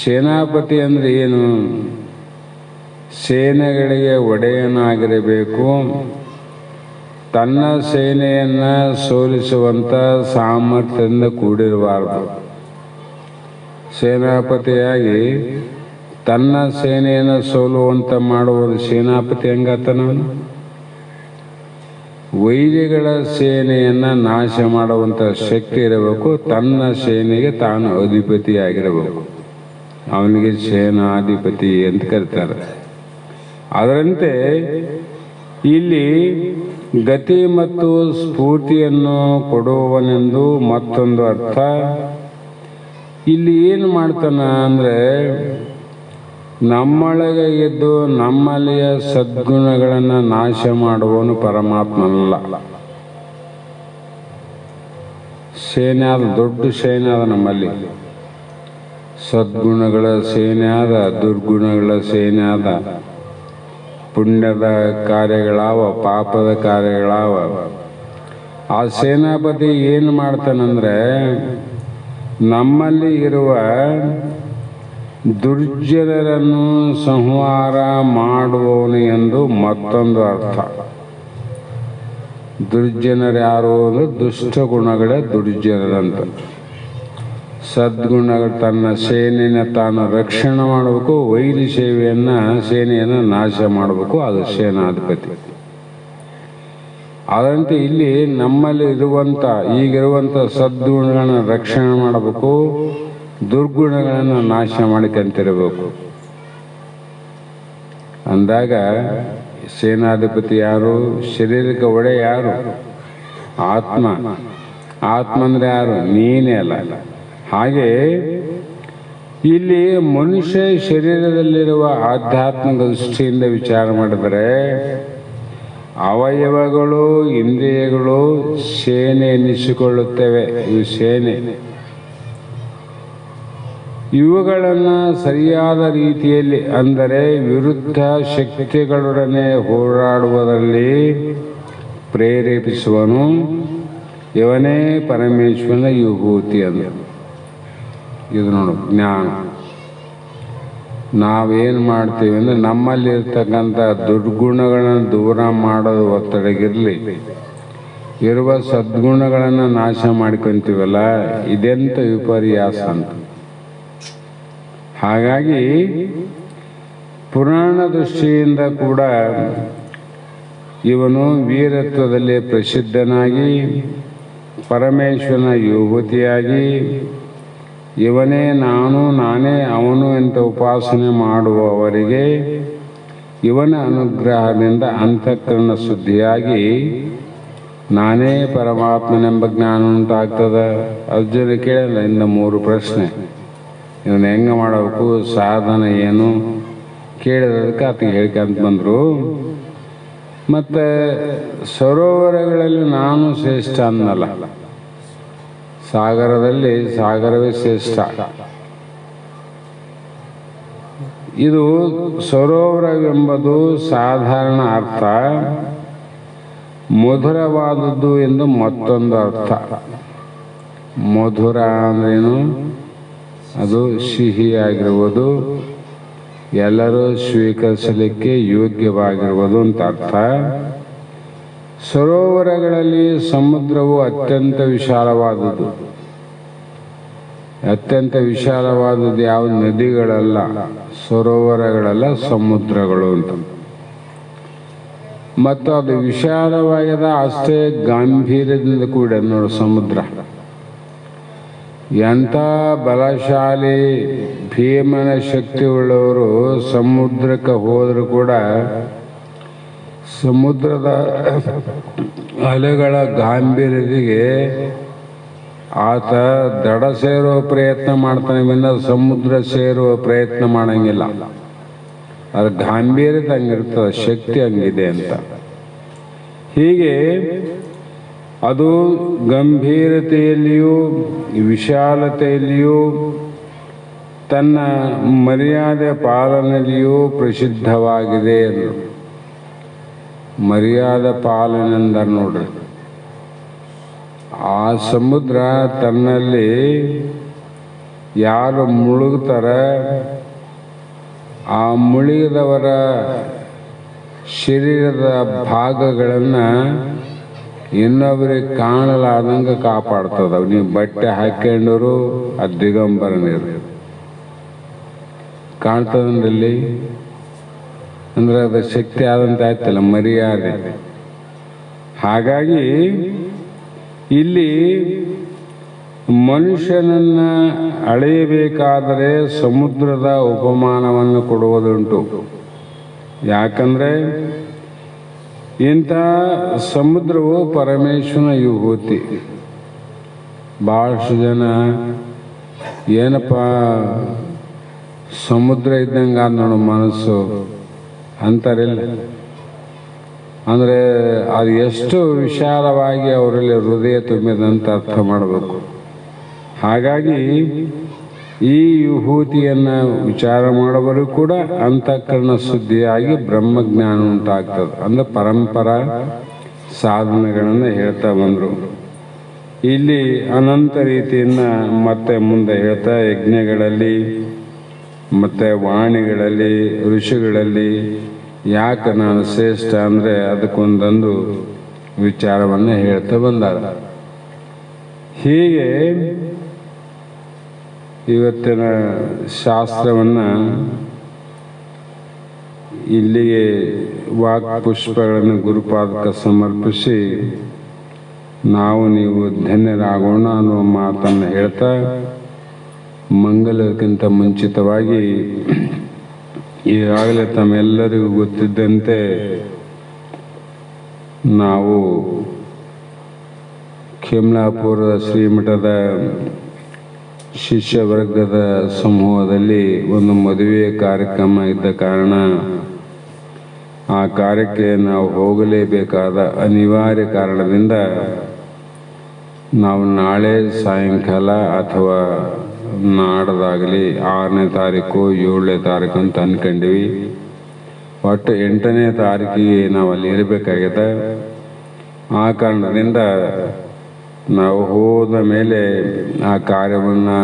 ಸೇನಾಪತಿ ಅಂದರೆ ಏನು? ಸೇನೆಗಳಿಗೆ ಒಡೆಯನಾಗಿರಬೇಕು. ತನ್ನ ಸೇನೆಯನ್ನು ಸೋಲಿಸುವಂಥ ಸಾಮರ್ಥ್ಯದಿಂದ ಕೂಡಿರಬಾರದು. ಸೇನಾಪತಿಯಾಗಿ ತನ್ನ ಸೇನೆಯನ್ನು ಸೋಲುವಂತ ಮಾಡುವುದು ಸೇನಾಪತಿ ಹೆಂಗಾತನವನು? ವೈರಿಗಳ ಸೇನೆಯನ್ನು ನಾಶ ಮಾಡುವಂಥ ಶಕ್ತಿ ಇರಬೇಕು. ತನ್ನ ಸೇನೆಗೆ ತಾನು ಅಧಿಪತಿಯಾಗಿರಬೇಕು. ಅವನಿಗೆ ಸೇನಾಧಿಪತಿ ಅಂತ ಕರೀತಾರೆ. ಅದರಂತೆ ಇಲ್ಲಿ ಗತಿ ಮತ್ತು ಸ್ಫೂರ್ತಿಯನ್ನು ಕೊಡುವವನೆಂದು ಮತ್ತೊಂದು ಅರ್ಥ. ಇಲ್ಲಿ ಏನು ಮಾಡ್ತಾನ ಅಂದರೆ ನಮ್ಮೊಳಗೆ ಇದ್ದು ನಮ್ಮಲ್ಲಿಯ ಸದ್ಗುಣಗಳನ್ನು ನಾಶ ಮಾಡುವವನು ಪರಮಾತ್ಮನಲ್ಲ. ಸೇನೆ ಆದ, ದೊಡ್ಡ ಸೇನೆ ಆದ ನಮ್ಮಲ್ಲಿ. ಸದ್ಗುಣಗಳ ಸೇನೆ ಆದ, ದುರ್ಗುಣಗಳ ಸೇನೆ ಆದ. ಪುಣ್ಯದ ಕಾರ್ಯಗಳಾವ, ಪಾಪದ ಕಾರ್ಯಗಳಾವ. ಆ ಸೇನಾಪತಿ ಏನು ಮಾಡ್ತಾನಂದ್ರೆ ನಮ್ಮಲ್ಲಿ ಇರುವ ದುರ್ಜನರನ್ನು ಸಂಹಾರ ಮಾಡುವವನು ಎಂದು ಮತ್ತೊಂದು ಅರ್ಥ. ದುರ್ಜನರು ಯಾರು ಅಂದರೆ ದುಷ್ಟ ಗುಣಗಳೇ ದುರ್ಜನರಂತ. ಸದ್ಗುಣಗಳು ತನ್ನ ಸೇನೆಯನ್ನು ತಾನು ರಕ್ಷಣೆ ಮಾಡಬೇಕು. ವೈರಿ ಸೇನೆಯನ್ನು ನಾಶ ಮಾಡಬೇಕು. ಅದು ಸೇನಾಧಿಪತಿ. ಅದರಂತೆ ಇಲ್ಲಿ ನಮ್ಮಲ್ಲಿ ಈಗಿರುವಂಥ ಸದ್ಗುಣಗಳನ್ನು ರಕ್ಷಣೆ ಮಾಡಬೇಕು, ದುರ್ಗುಣಗಳನ್ನು ನಾಶ ಮಾಡಿಕೊಂತಿರಬೇಕು. ಅಂದಾಗ ಸೇನಾಧಿಪತಿ ಯಾರು? ಶರೀರಕ್ಕೆ ಒಡೆ ಯಾರು? ಆತ್ಮ. ಆತ್ಮ ಅಂದರೆ ಯಾರು? ನೀನೇ ಅಲ್ಲ. ಹಾಗೆ ಇಲ್ಲಿ ಮನುಷ್ಯ ಶರೀರದಲ್ಲಿರುವ ಆಧ್ಯಾತ್ಮಿಕ ದೃಷ್ಟಿಯಿಂದ ವಿಚಾರ ಮಾಡಿದರೆ ಅವಯವಗಳು, ಇಂದ್ರಿಯಗಳು ಸೇನೆ ಎನ್ನಿಸಿಕೊಳ್ಳುತ್ತವೆ. ಇವು ಸೇನೆ. ಇವುಗಳನ್ನು ಸರಿಯಾದ ರೀತಿಯಲ್ಲಿ ಅಂದರೆ ವಿರುದ್ಧ ಶಕ್ತಿಗಳೊಡನೆ ಹೋರಾಡುವುದರಲ್ಲಿ ಪ್ರೇರೇಪಿಸುವನು ಇವನೇ ಪರಮೇಶ್ವರನ ವಿಭೂತಿ ಅಂದ. ಇದು ನೋಡು ಜ್ಞಾನ. ನಾವೇನು ಮಾಡ್ತೀವಿ ಅಂದರೆ ನಮ್ಮಲ್ಲಿರ್ತಕ್ಕಂಥ ದುರ್ಗುಣಗಳನ್ನು ದೂರ ಮಾಡೋದು ಒತ್ತಡಗಿರಲಿ, ಇರುವ ಸದ್ಗುಣಗಳನ್ನು ನಾಶ ಮಾಡ್ಕೊತೀವಲ್ಲ, ಇದೆಂತ ವಿಪರ್ಯಾಸ ಅಂತ. ಹಾಗಾಗಿ ಪುರಾಣ ದೃಷ್ಟಿಯಿಂದ ಕೂಡ ಇವನು ವೀರತ್ವದಲ್ಲಿ ಪ್ರಸಿದ್ಧನಾಗಿ ಪರಮೇಶ್ವರನ ವಿಭೂತಿಯಾಗಿ ಇವನೇ ನಾನು, ನಾನೇ ಅವನು ಅಂತ ಉಪಾಸನೆ ಮಾಡುವವರಿಗೆ ಇವನ ಅನುಗ್ರಹದಿಂದ ಅಂತಃಕರಣ ಶುದ್ಧಿಯಾಗಿ ನಾನೇ ಪರಮಾತ್ಮನೆಂಬ ಜ್ಞಾನ ಉಂಟಾಗ್ತದ. ಅರ್ಜುನ ಕೇಳಿಲ್ಲ ಇಂದ 3 ಪ್ರಶ್ನೆ. ಇವನು ಹೆಂಗೆ ಮಾಡಬೇಕು, ಸಾಧನ ಏನು ಕೇಳಿದದಕ್ಕೆ ಆತಗೆ ಹೇಳ್ಕೊಂತ ಬಂದರು. ಮತ್ತು ಸರೋವರಗಳಲ್ಲಿ ನಾನು ಶ್ರೇಷ್ಠ ಅನ್ನಲ್ಲ, ಸಾಗರದಲ್ಲಿ ಸಾಗರವೇ ಶ್ರೇಷ್ಠ. ಇದು ಸರೋವರವೆಂಬುದು ಸಾಧಾರಣ ಅರ್ಥ. ಮಧುರವಾದದ್ದು ಎಂದು ಮತ್ತೊಂದು ಅರ್ಥ. ಮಧುರ ಅಂದ್ರೇನು? ಅದು ಸಿಹಿಯಾಗಿರುವುದು, ಎಲ್ಲರೂ ಸ್ವೀಕರಿಸಲಿಕ್ಕೆ ಯೋಗ್ಯವಾಗಿರುವುದು ಅಂತ ಅರ್ಥ. ಸರೋವರಗಳಲ್ಲಿ ಸಮುದ್ರವು ಅತ್ಯಂತ ವಿಶಾಲವಾದುದು. ಅತ್ಯಂತ ವಿಶಾಲವಾದದ್ದು ಯಾವ? ನದಿಗಳಲ್ಲ, ಸರೋವರಗಳಲ್ಲ, ಸಮುದ್ರಗಳು ಅಂತ. ಮತ್ತು ಅದು ವಿಶಾಲವಾಗಿದೆ, ಅಷ್ಟೇ ಗಾಂಭೀರ್ಯದಿಂದ ಕೂಡ ನೋಡು ಸಮುದ್ರ. ಎಂಥ ಬಲಶಾಲಿ ಭೀಮನ ಶಕ್ತಿ ಉಳ್ಳವರು ಸಮುದ್ರಕ್ಕೆ ಹೋದರೂ ಕೂಡ ಸಮುದ್ರದ ಅಲೆಗಳ ಗಾಂಭೀರ್ಯತೆಗೆ ಆತ ದಡ ಸೇರುವ ಪ್ರಯತ್ನ ಮಾಡ್ತಾನೆ ವಿನ ಸಮುದ್ರ ಸೇರುವ ಪ್ರಯತ್ನ ಮಾಡಂಗಿಲ್ಲ. ಅದ್ರ ಗಾಂಭೀರ್ಯತೆ ಹಂಗಿರ್ತದೆ, ಶಕ್ತಿ ಹಂಗಿದೆ ಅಂತ. ಹೀಗೆ ಅದು ಗಂಭೀರತೆಯಲ್ಲಿಯೂ ವಿಶಾಲತೆಯಲ್ಲಿಯೂ ತನ್ನ ಮರ್ಯಾದೆ ಪಾಲನೆಯಲ್ಲಿಯೂ ಪ್ರಸಿದ್ಧವಾಗಿದೆ. ಮರ್ಯಾದೆ ಪಾಲನೆಂದ ನೋಡ್ರಿ, ಆ ಸಮುದ್ರ ತನ್ನಲ್ಲಿ ಯಾರು ಮುಳುಗ್ತಾರೆ ಆ ಮುಳುಗಿದವರ ಶರೀರದ ಭಾಗಗಳನ್ನು ಇನ್ನೊಬ್ಬರಿಗೆ ಕಾಣಲಾರ್ದಂಗೆ ಕಾಪಾಡ್ತದ. ನೀವು ಬಟ್ಟೆ ಹಾಕೊಂಡವರು ಆ ದಿಗಂಬರ ನೀರು ಕಾಣ್ತದಲ್ಲಿ ಅಂದ್ರೆ ಅದು ಶಕ್ತಿ ಆದಂತ ಆಯ್ತಲ್ಲ, ಮರ್ಯಾದೆ. ಹಾಗಾಗಿ ಇಲ್ಲಿ ಮನುಷ್ಯನನ್ನ ಅಳೆಯಬೇಕಾದರೆ ಸಮುದ್ರದ ಉಪಮಾನವನ್ನು ಕೊಡುವುದುಂಟು. ಯಾಕಂದ್ರೆ ಇಂಥ ಸಮುದ್ರವು ಪರಮೇಶ್ವರನ ವಿಭೂತಿ. ಭಾಳಷ್ಟು ಜನ ಏನಪ್ಪ ಸಮುದ್ರ ಇದ್ದಂಗೆ ನೋಡು ಮನಸ್ಸು ಅಂತಾರಿಲ್ಲ. ಅಂದರೆ ಅದು ಎಷ್ಟು ವಿಶಾಲವಾಗಿ ಅವರಲ್ಲಿ ಹೃದಯ ತುಂಬಿದಂತ ಅರ್ಥ ಮಾಡಬೇಕು. ಹಾಗಾಗಿ ಈ ವಿಭೂತಿಯನ್ನು ವಿಚಾರ ಮಾಡುವರು ಕೂಡ ಅಂತಃಕರಣ ಶುದ್ಧಿಯಾಗಿ ಬ್ರಹ್ಮಜ್ಞಾನ ಉಂಟಾಗ್ತದೆ. ಅಂದ್ರೆ ಪರಂಪರ ಸಾಧನೆಗಳನ್ನು ಹೇಳ್ತಾ ಬಂದರು. ಇಲ್ಲಿ ಅನಂತ ರೀತಿಯನ್ನ ಮತ್ತೆ ಮುಂದೆ ಹೇಳ್ತಾ ಯಜ್ಞಗಳಲ್ಲಿ ಮತ್ತು ವಾಣಿಗಳಲ್ಲಿ ಋಷಿಗಳಲ್ಲಿ ಯಾಕೆ ನಾನು ಶ್ರೇಷ್ಠ ಅಂದರೆ ಅದಕ್ಕೊಂದೊಂದು ವಿಚಾರವನ್ನು ಹೇಳ್ತಾ ಬಂದಾರ. ಹೀಗೆ ಇವತ್ತಿನ ಶಾಸ್ತ್ರವನ್ನು ಇಲ್ಲಿಗೆ ವಾಕ್ ಪುಷ್ಪಗಳನ್ನು ಗುರುಪಾದಕ್ಕೆ ಸಮರ್ಪಿಸಿ ನಾವು ನೀವು ಧನ್ಯರಾಗೋಣ ಅನ್ನುವ ಮಾತನ್ನು ಹೇಳ್ತಾ, ಮಂಗಲಕ್ಕಿಂತ ಮುಂಚಿತವಾಗಿ ಈಗಾಗಲೇ ತಮ್ಮೆಲ್ಲರಿಗೂ ಗೊತ್ತಿದ್ದಂತೆ ನಾವು ಖಿಮ್ಲಾಪುರದ ಶ್ರೀಮಠದ ಶಿಷ್ಯ ವರ್ಗದ ಸಮೂಹದಲ್ಲಿ ಒಂದು ಮದುವೆ ಕಾರ್ಯಕ್ರಮ ಇದ್ದ ಕಾರಣ ಆ ಕಾರ್ಯಕ್ಕೆ ನಾವು ಹೋಗಲೇಬೇಕಾದ ಅನಿವಾರ್ಯ ಕಾರಣದಿಂದ ನಾವು ನಾಳೆ ಸಾಯಂಕಾಲ ಅಥವಾ ನಾಡದಾಗಲಿ 6ನೇ ತಾರೀಕು 7ನೇ ತಾರೀಕು ಅಂತ ಅಂದ್ಕೊಂಡಿವಿ. ಒಟ್ಟು 8ನೇ ತಾರೀಕಿಗೆ ನಾವು ಅಲ್ಲಿ ಇರಬೇಕಾಗಿದೆ. ಆ ಕಾರಣದಿಂದ ನಾವು ಹೋದ ಮೇಲೆ ಆ ಕಾರ್ಯವನ್ನು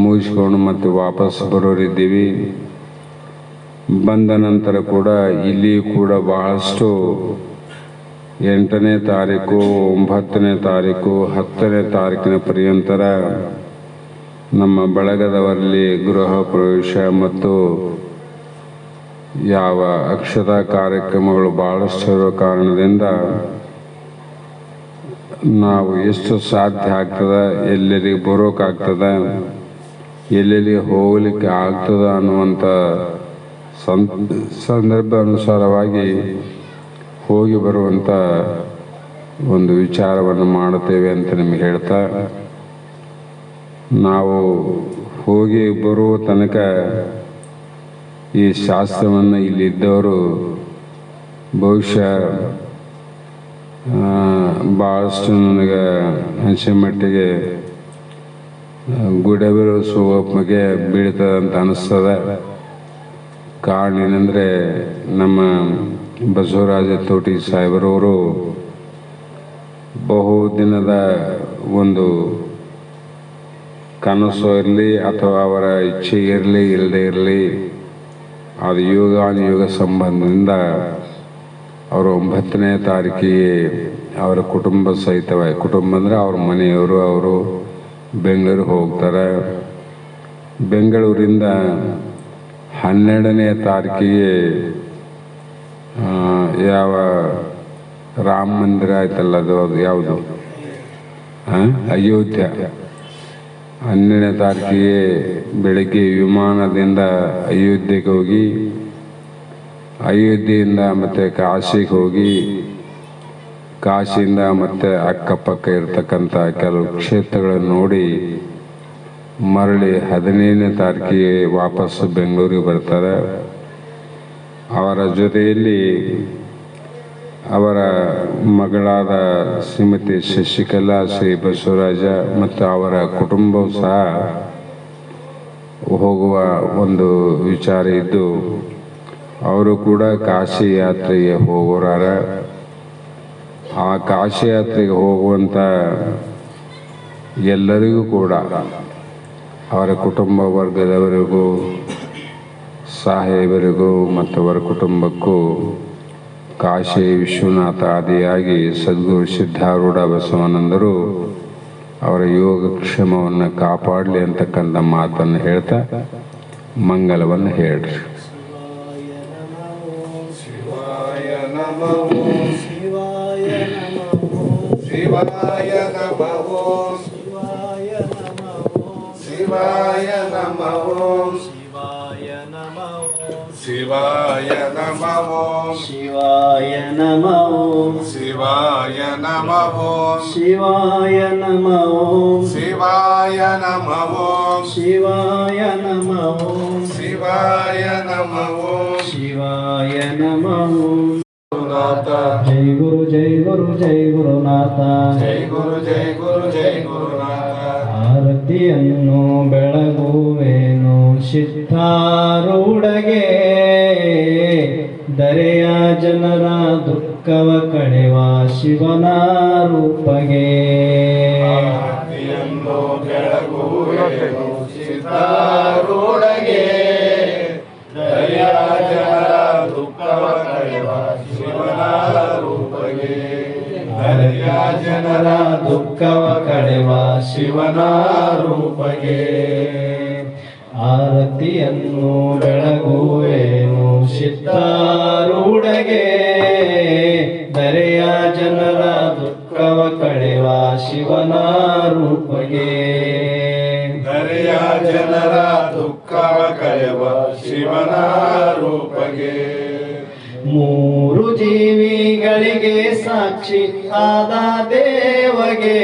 ಮುಗಿಸ್ಕೊಂಡು ಮತ್ತೆ ವಾಪಸ್ ಬರೋರಿದ್ದೀವಿ. ಬಂದ ನಂತರ ಕೂಡ ಇಲ್ಲಿ ಕೂಡ ಬಹಳಷ್ಟು 8ನೇ ತಾರೀಕು 9ನೇ ತಾರೀಕು 10ನೇ ತಾರೀಕಿನ ಪರ್ಯಂತರ ನಮ್ಮ ಬಳಗದವರಲ್ಲಿ ಗೃಹ ಪ್ರವೇಶ ಮತ್ತು ಯಾವ ಅಕ್ಷತಾ ಕಾರ್ಯಕ್ರಮಗಳು ಬಹಳಷ್ಟು ಇರೋ ಕಾರಣದಿಂದ ನಾವು ಎಷ್ಟು ಸಾಧ್ಯ ಆಗ್ತದ, ಎಲ್ಲೆಲ್ಲಿಗೆ ಬರೋಕ್ಕಾಗ್ತದ, ಎಲ್ಲೆಲ್ಲಿ ಹೋಗ್ಲಿಕ್ಕೆ ಆಗ್ತದ ಅನ್ನುವಂಥ ಸಂದರ್ಭ ಅನುಸಾರವಾಗಿ ಹೋಗಿ ಬರುವಂಥ ಒಂದು ವಿಚಾರವನ್ನು ಮಾಡುತ್ತೇವೆ ಅಂತ ನಿಮಗೆ ಹೇಳ್ತಾ, ನಾವು ಹೋಗಿ ಬರುವ ತನಕ ಈ ಶಾಸ್ತ್ರವನ್ನು ಇಲ್ಲಿದ್ದವರು ಬಹುಶಃ ಭಾಳಷ್ಟು ನನಗೆ ಅನಿಸೋ ಮಟ್ಟಿಗೆ ಗುಡಬೇರು ಸ್ವರೂಪಕ್ಕೆ ಬೀಳ್ತದಂತ ಅನ್ನಿಸ್ತದೆ. ಕಾರಣ ಏನಂದರೆ ನಮ್ಮ ಬಸವರಾಜ ತೋಟಿ ಸಾಹೇಬರವರು ಬಹು ದಿನದ ಒಂದು ಕನಸು ಇರಲಿ ಅಥವಾ ಅವರ ಇಚ್ಛೆ ಇರಲಿ ಇಲ್ಲದೆ ಇರಲಿ, ಅದು ಯುಗಾನುಯುಗ ಸಂಬಂಧದಿಂದ ಅವರು 9ನೇ ತಾರೀಕಿಗೆ ಅವರ ಕುಟುಂಬ ಸಹಿತವಾಗಿ, ಕುಟುಂಬ ಅಂದರೆ ಅವ್ರ ಮನೆಯವರು, ಅವರು ಬೆಂಗಳೂರಿಗೆ ಹೋಗ್ತಾರೆ. ಬೆಂಗಳೂರಿಂದ 12ನೇ ತಾರೀಕಿಗೆ ಯಾವ ರಾಮ ಮಂದಿರ ಆಯ್ತಲ್ಲ, ಅದು ಯಾವುದು, ಅಯೋಧ್ಯ. 12ನೇ ತಾರೀಕಿಗೆ ಬೆಳಗ್ಗೆ ವಿಮಾನದಿಂದ ಅಯೋಧ್ಯೆಗೆ ಹೋಗಿ, ಅಯೋಧ್ಯೆಯಿಂದ ಮತ್ತೆ ಕಾಶಿಗೆ ಹೋಗಿ, ಕಾಶಿಯಿಂದ ಮತ್ತೆ ಅಕ್ಕಪಕ್ಕ ಇರ್ತಕ್ಕಂಥ ಕೆಲವು ಕ್ಷೇತ್ರಗಳನ್ನು ನೋಡಿ ಮರಳಿ 15ನೇ ತಾರೀಕಿಗೆ ವಾಪಸ್ಸು ಬೆಂಗಳೂರಿಗೆ ಬರ್ತಾರೆ. ಅವರ ಜೊತೆಯಲ್ಲಿ ಅವರ ಮಗಳಾದ ಶ್ರೀಮತಿ ಶಶಿಕಲಾ, ಶ್ರೀ ಬಸವರಾಜ ಮತ್ತು ಅವರ ಕುಟುಂಬವೂ ಸಹ ಹೋಗುವ ಒಂದು ವಿಚಾರ ಇದ್ದು, ಅವರು ಕೂಡ ಕಾಶಿ ಯಾತ್ರೆಗೆ ಹೋಗೋರಾರ. ಆ ಕಾಶಿ ಯಾತ್ರೆಗೆ ಹೋಗುವಂಥ ಎಲ್ಲರಿಗೂ ಕೂಡ, ಅವರ ಕುಟುಂಬ ವರ್ಗದವರಿಗೂ, ಸಾಹೇಬರಿಗೂ ಮತ್ತು ಅವರ ಕುಟುಂಬಕ್ಕೂ ಕಾಶಿ ವಿಶ್ವನಾಥ ಆದಿಯಾಗಿ ಸದ್ಗುರು ಸಿದ್ಧಾರೂಢ ಬಸವಾನಂದರು ಅವರ ಯೋಗಕ್ಷೇಮವನ್ನು ಕಾಪಾಡಲಿ ಅಂತಕ್ಕಂಥ ಮಾತನ್ನು ಹೇಳ್ತಾ ಮಂಗಲವನ್ನು ಹೇಳ್ರಿ. ಶಿವಾಯ ನಮಃ ಶಿವಾಯ ನಮಃ ಶಿವಾಯ ನಮಃ ಶಿವಾಯ ನಮಃ ಶಿವಾಯ ನಮಃ ಶಿವಾಯ ನಮಃ ಶಿವಾಯ ನಮಃ ಶಿವಾಯ ನಮಃ ಶಿವಾಯ ನಮಃ ಶಿವಾಯ ನಮಃ ಶಿವಾಯ ನಮಃ ಗುರುನಾಥ ಜೈ ಗುರು ಜೈ ಗುರು ಜೈ ಗುರುನಾಥ ಜೈ ಗುರು ಜೈ ಗುರು ಜೈ ಗುರುನಾಥ. ಆರತಿಯನ್ನು ಬೆಳಗುವೇನು ಸಿದ್ಧಾರೂಢಗೆ, ದರೆಯ ಜನರ ದುಃಖವ ಕಳೆವ ಶಿವನ ರೂಪಗೆ. ಆರತಿಯನ್ನು ಬೆಳಗುವೆನು ಸಿದ್ಧಾರೂಢಗೆ, ದರೆಯ ಜನರ ದುಃಖವ ಕಳೆವ ಶಿವನ ರೂಪಗೆ. ದರೆಯ ಜನರ ದುಃಖವ ಕಳೆವ ಶಿವನ ರೂಪಗೆ. ಆರತಿಯನ್ನು ಬೆಳಗುವೇನು ಸಿದ್ಧಾರೂಢಗೆ, ದರೆಯ ಜನರ ದುಃಖವ ಕಳೆವ ಶಿವನ ರೂಪಗೆ. ದರೆಯ ಜನರ ದುಃಖವ ಕಳೆವ ಶಿವನ ರೂಪಗೆ. ಮೂರು ಜೀವಿಗಳಿಗೆ ಸಾಕ್ಷಿ ಆದ ದೇವಗೆ,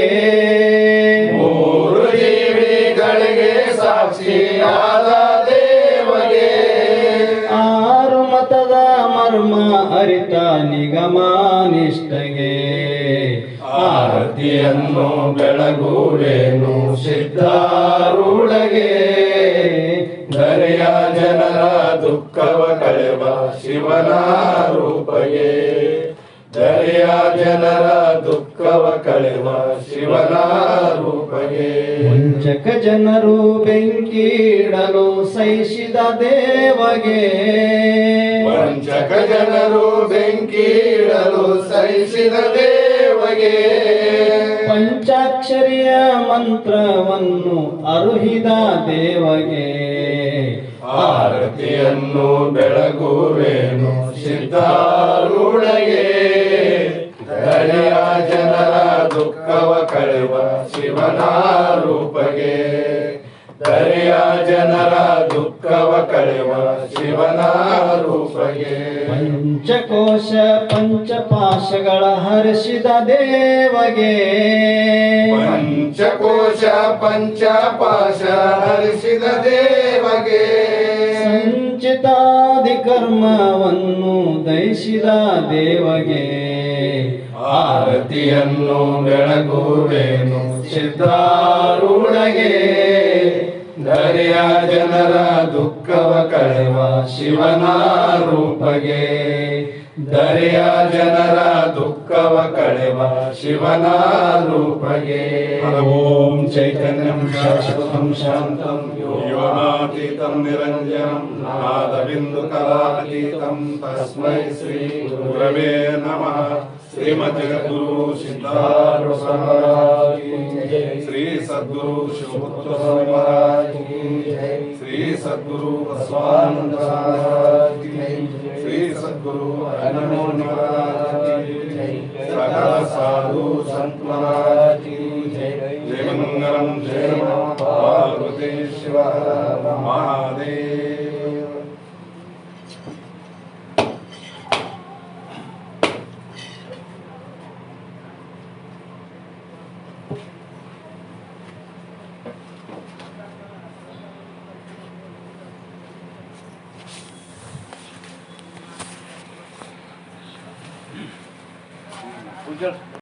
ಮೂರು ಜೀವಿಗಳಿಗೆ ಸಾಕ್ಷಿಯಾದ ದೇವಗೆ. ಆರು ಮತದ ಮರ್ಮ ಅರಿತ ನಿಗಮ ನಿಷ್ಠಗೆ. ಆರತಿಯನ್ನು ಬೆಳಗುವೆನು ಸಿದ್ಧಾರೂಢಗೆ, ದರೆಯ ಜನರ ದುಃಖವ ಕಳೆವ ಶಿವನ ರೂಪಗೆ. ದರೆಯ ಜನರ ದುಃಖವ ಕಳೆವ ಶಿವನ ರೂಪಗೆ. ವಂಚಕ ಜನರು ಬೆಂಕಿಡಲು ಸಹಿಸಿದ ದೇವಗೆ, ವಂಚಕ ಜನರು ಬೆಂಕಿಡಲು ಸಹಿಸಿದ ದೇವಗೆ. ಪಂಚಾಕ್ಷರಿಯ ಮಂತ್ರವನ್ನು ಅರುಹಿದ ದೇವಗೆ. ಆರತಿಯನ್ನು ಬೆಳಗುವೆನು ಸಿದ್ಧಾರೂಢಗೆ, ದರೆಯ ಜನರ ದುಃಖವ ಕಳೆವ ಶಿವನ ರೂಪಗೆ. ದರೆಯ ಜನರ ದುಃಖವ ಕಳೆವ ಶಿವನ ರೂಪಗೆ. ಪಂಚಕೋಶ ಪಂಚಪಾಶಗಳ ಹರಿಸಿದ ದೇವಗೆ, ಪಂಚಕೋಶ ಪಂಚಪಾಶ ಹರಿಸಿದ ದೇವಗೆ. ಸಂಚಿತಾದಿ ಕರ್ಮವನ್ನು ದಯಿಸಿದ ದೇವಗೆ. ಆರತಿಯನ್ನು ಬೆಳಗುವೆನು ಸಿದ್ಧಾರೂಢಗೆ, ದರೆಯ ಜನರ ದುಃಖವ ಕಳೆವ ಶಿವನ ರೂಪಗೆ. ದರೆಯ ಜನರ ದುಃಖವ ಕಳೆವ ಶಿವನ ರೂಪಗೆ. ಓಂ ಚೈತನ್ಯಂ ಶಾಶ್ವತಂ ಶಾಂತಂ ಯೋಗಾತೀತಂ ನಿರಂಜನಂ ನಾದಬಿಂದು ಕಲಾತೀತಂ ತಸ್ಮೈ ಶ್ರೀ ಗುರವೇ ನಮಃ. ಶ್ರೀಮದ್ ಜಗದ್ಗುರು ಸಿದ್ಧಾರೂಢ ಮಹಾರಾಜ್ ಕಿ ಜೈ. ಶ್ರೀ ಸದ್ಗುರು ಶಿವಪುತ್ರ ಸ್ವಾಮಿ ಮಹಾರಾಜ್ ಕಿ ಜೈ. ಶ್ರೀ ಸದ್ಗುರು ಬಸವಾನಂದ ಮಹಾರಾಜ್ ಕಿ ಜೈ. ಶ್ರೀ ಸದ್ಗುರು ಅನಮೋನಿ ಮಹಾರಾಜ್ ಕಿ ಜೈ. ಸಕಲ ಸಾಧು ಸಂತ ಮಹಾರಾಜ್ ಕಿ ಜೈ. ಜಯ ಮಂಗಲಂ ಜಯ ನಮಃ ಪಾರ್ವತಿ ಶಿವ ಹರ ಮಹಾದೇವ. Good.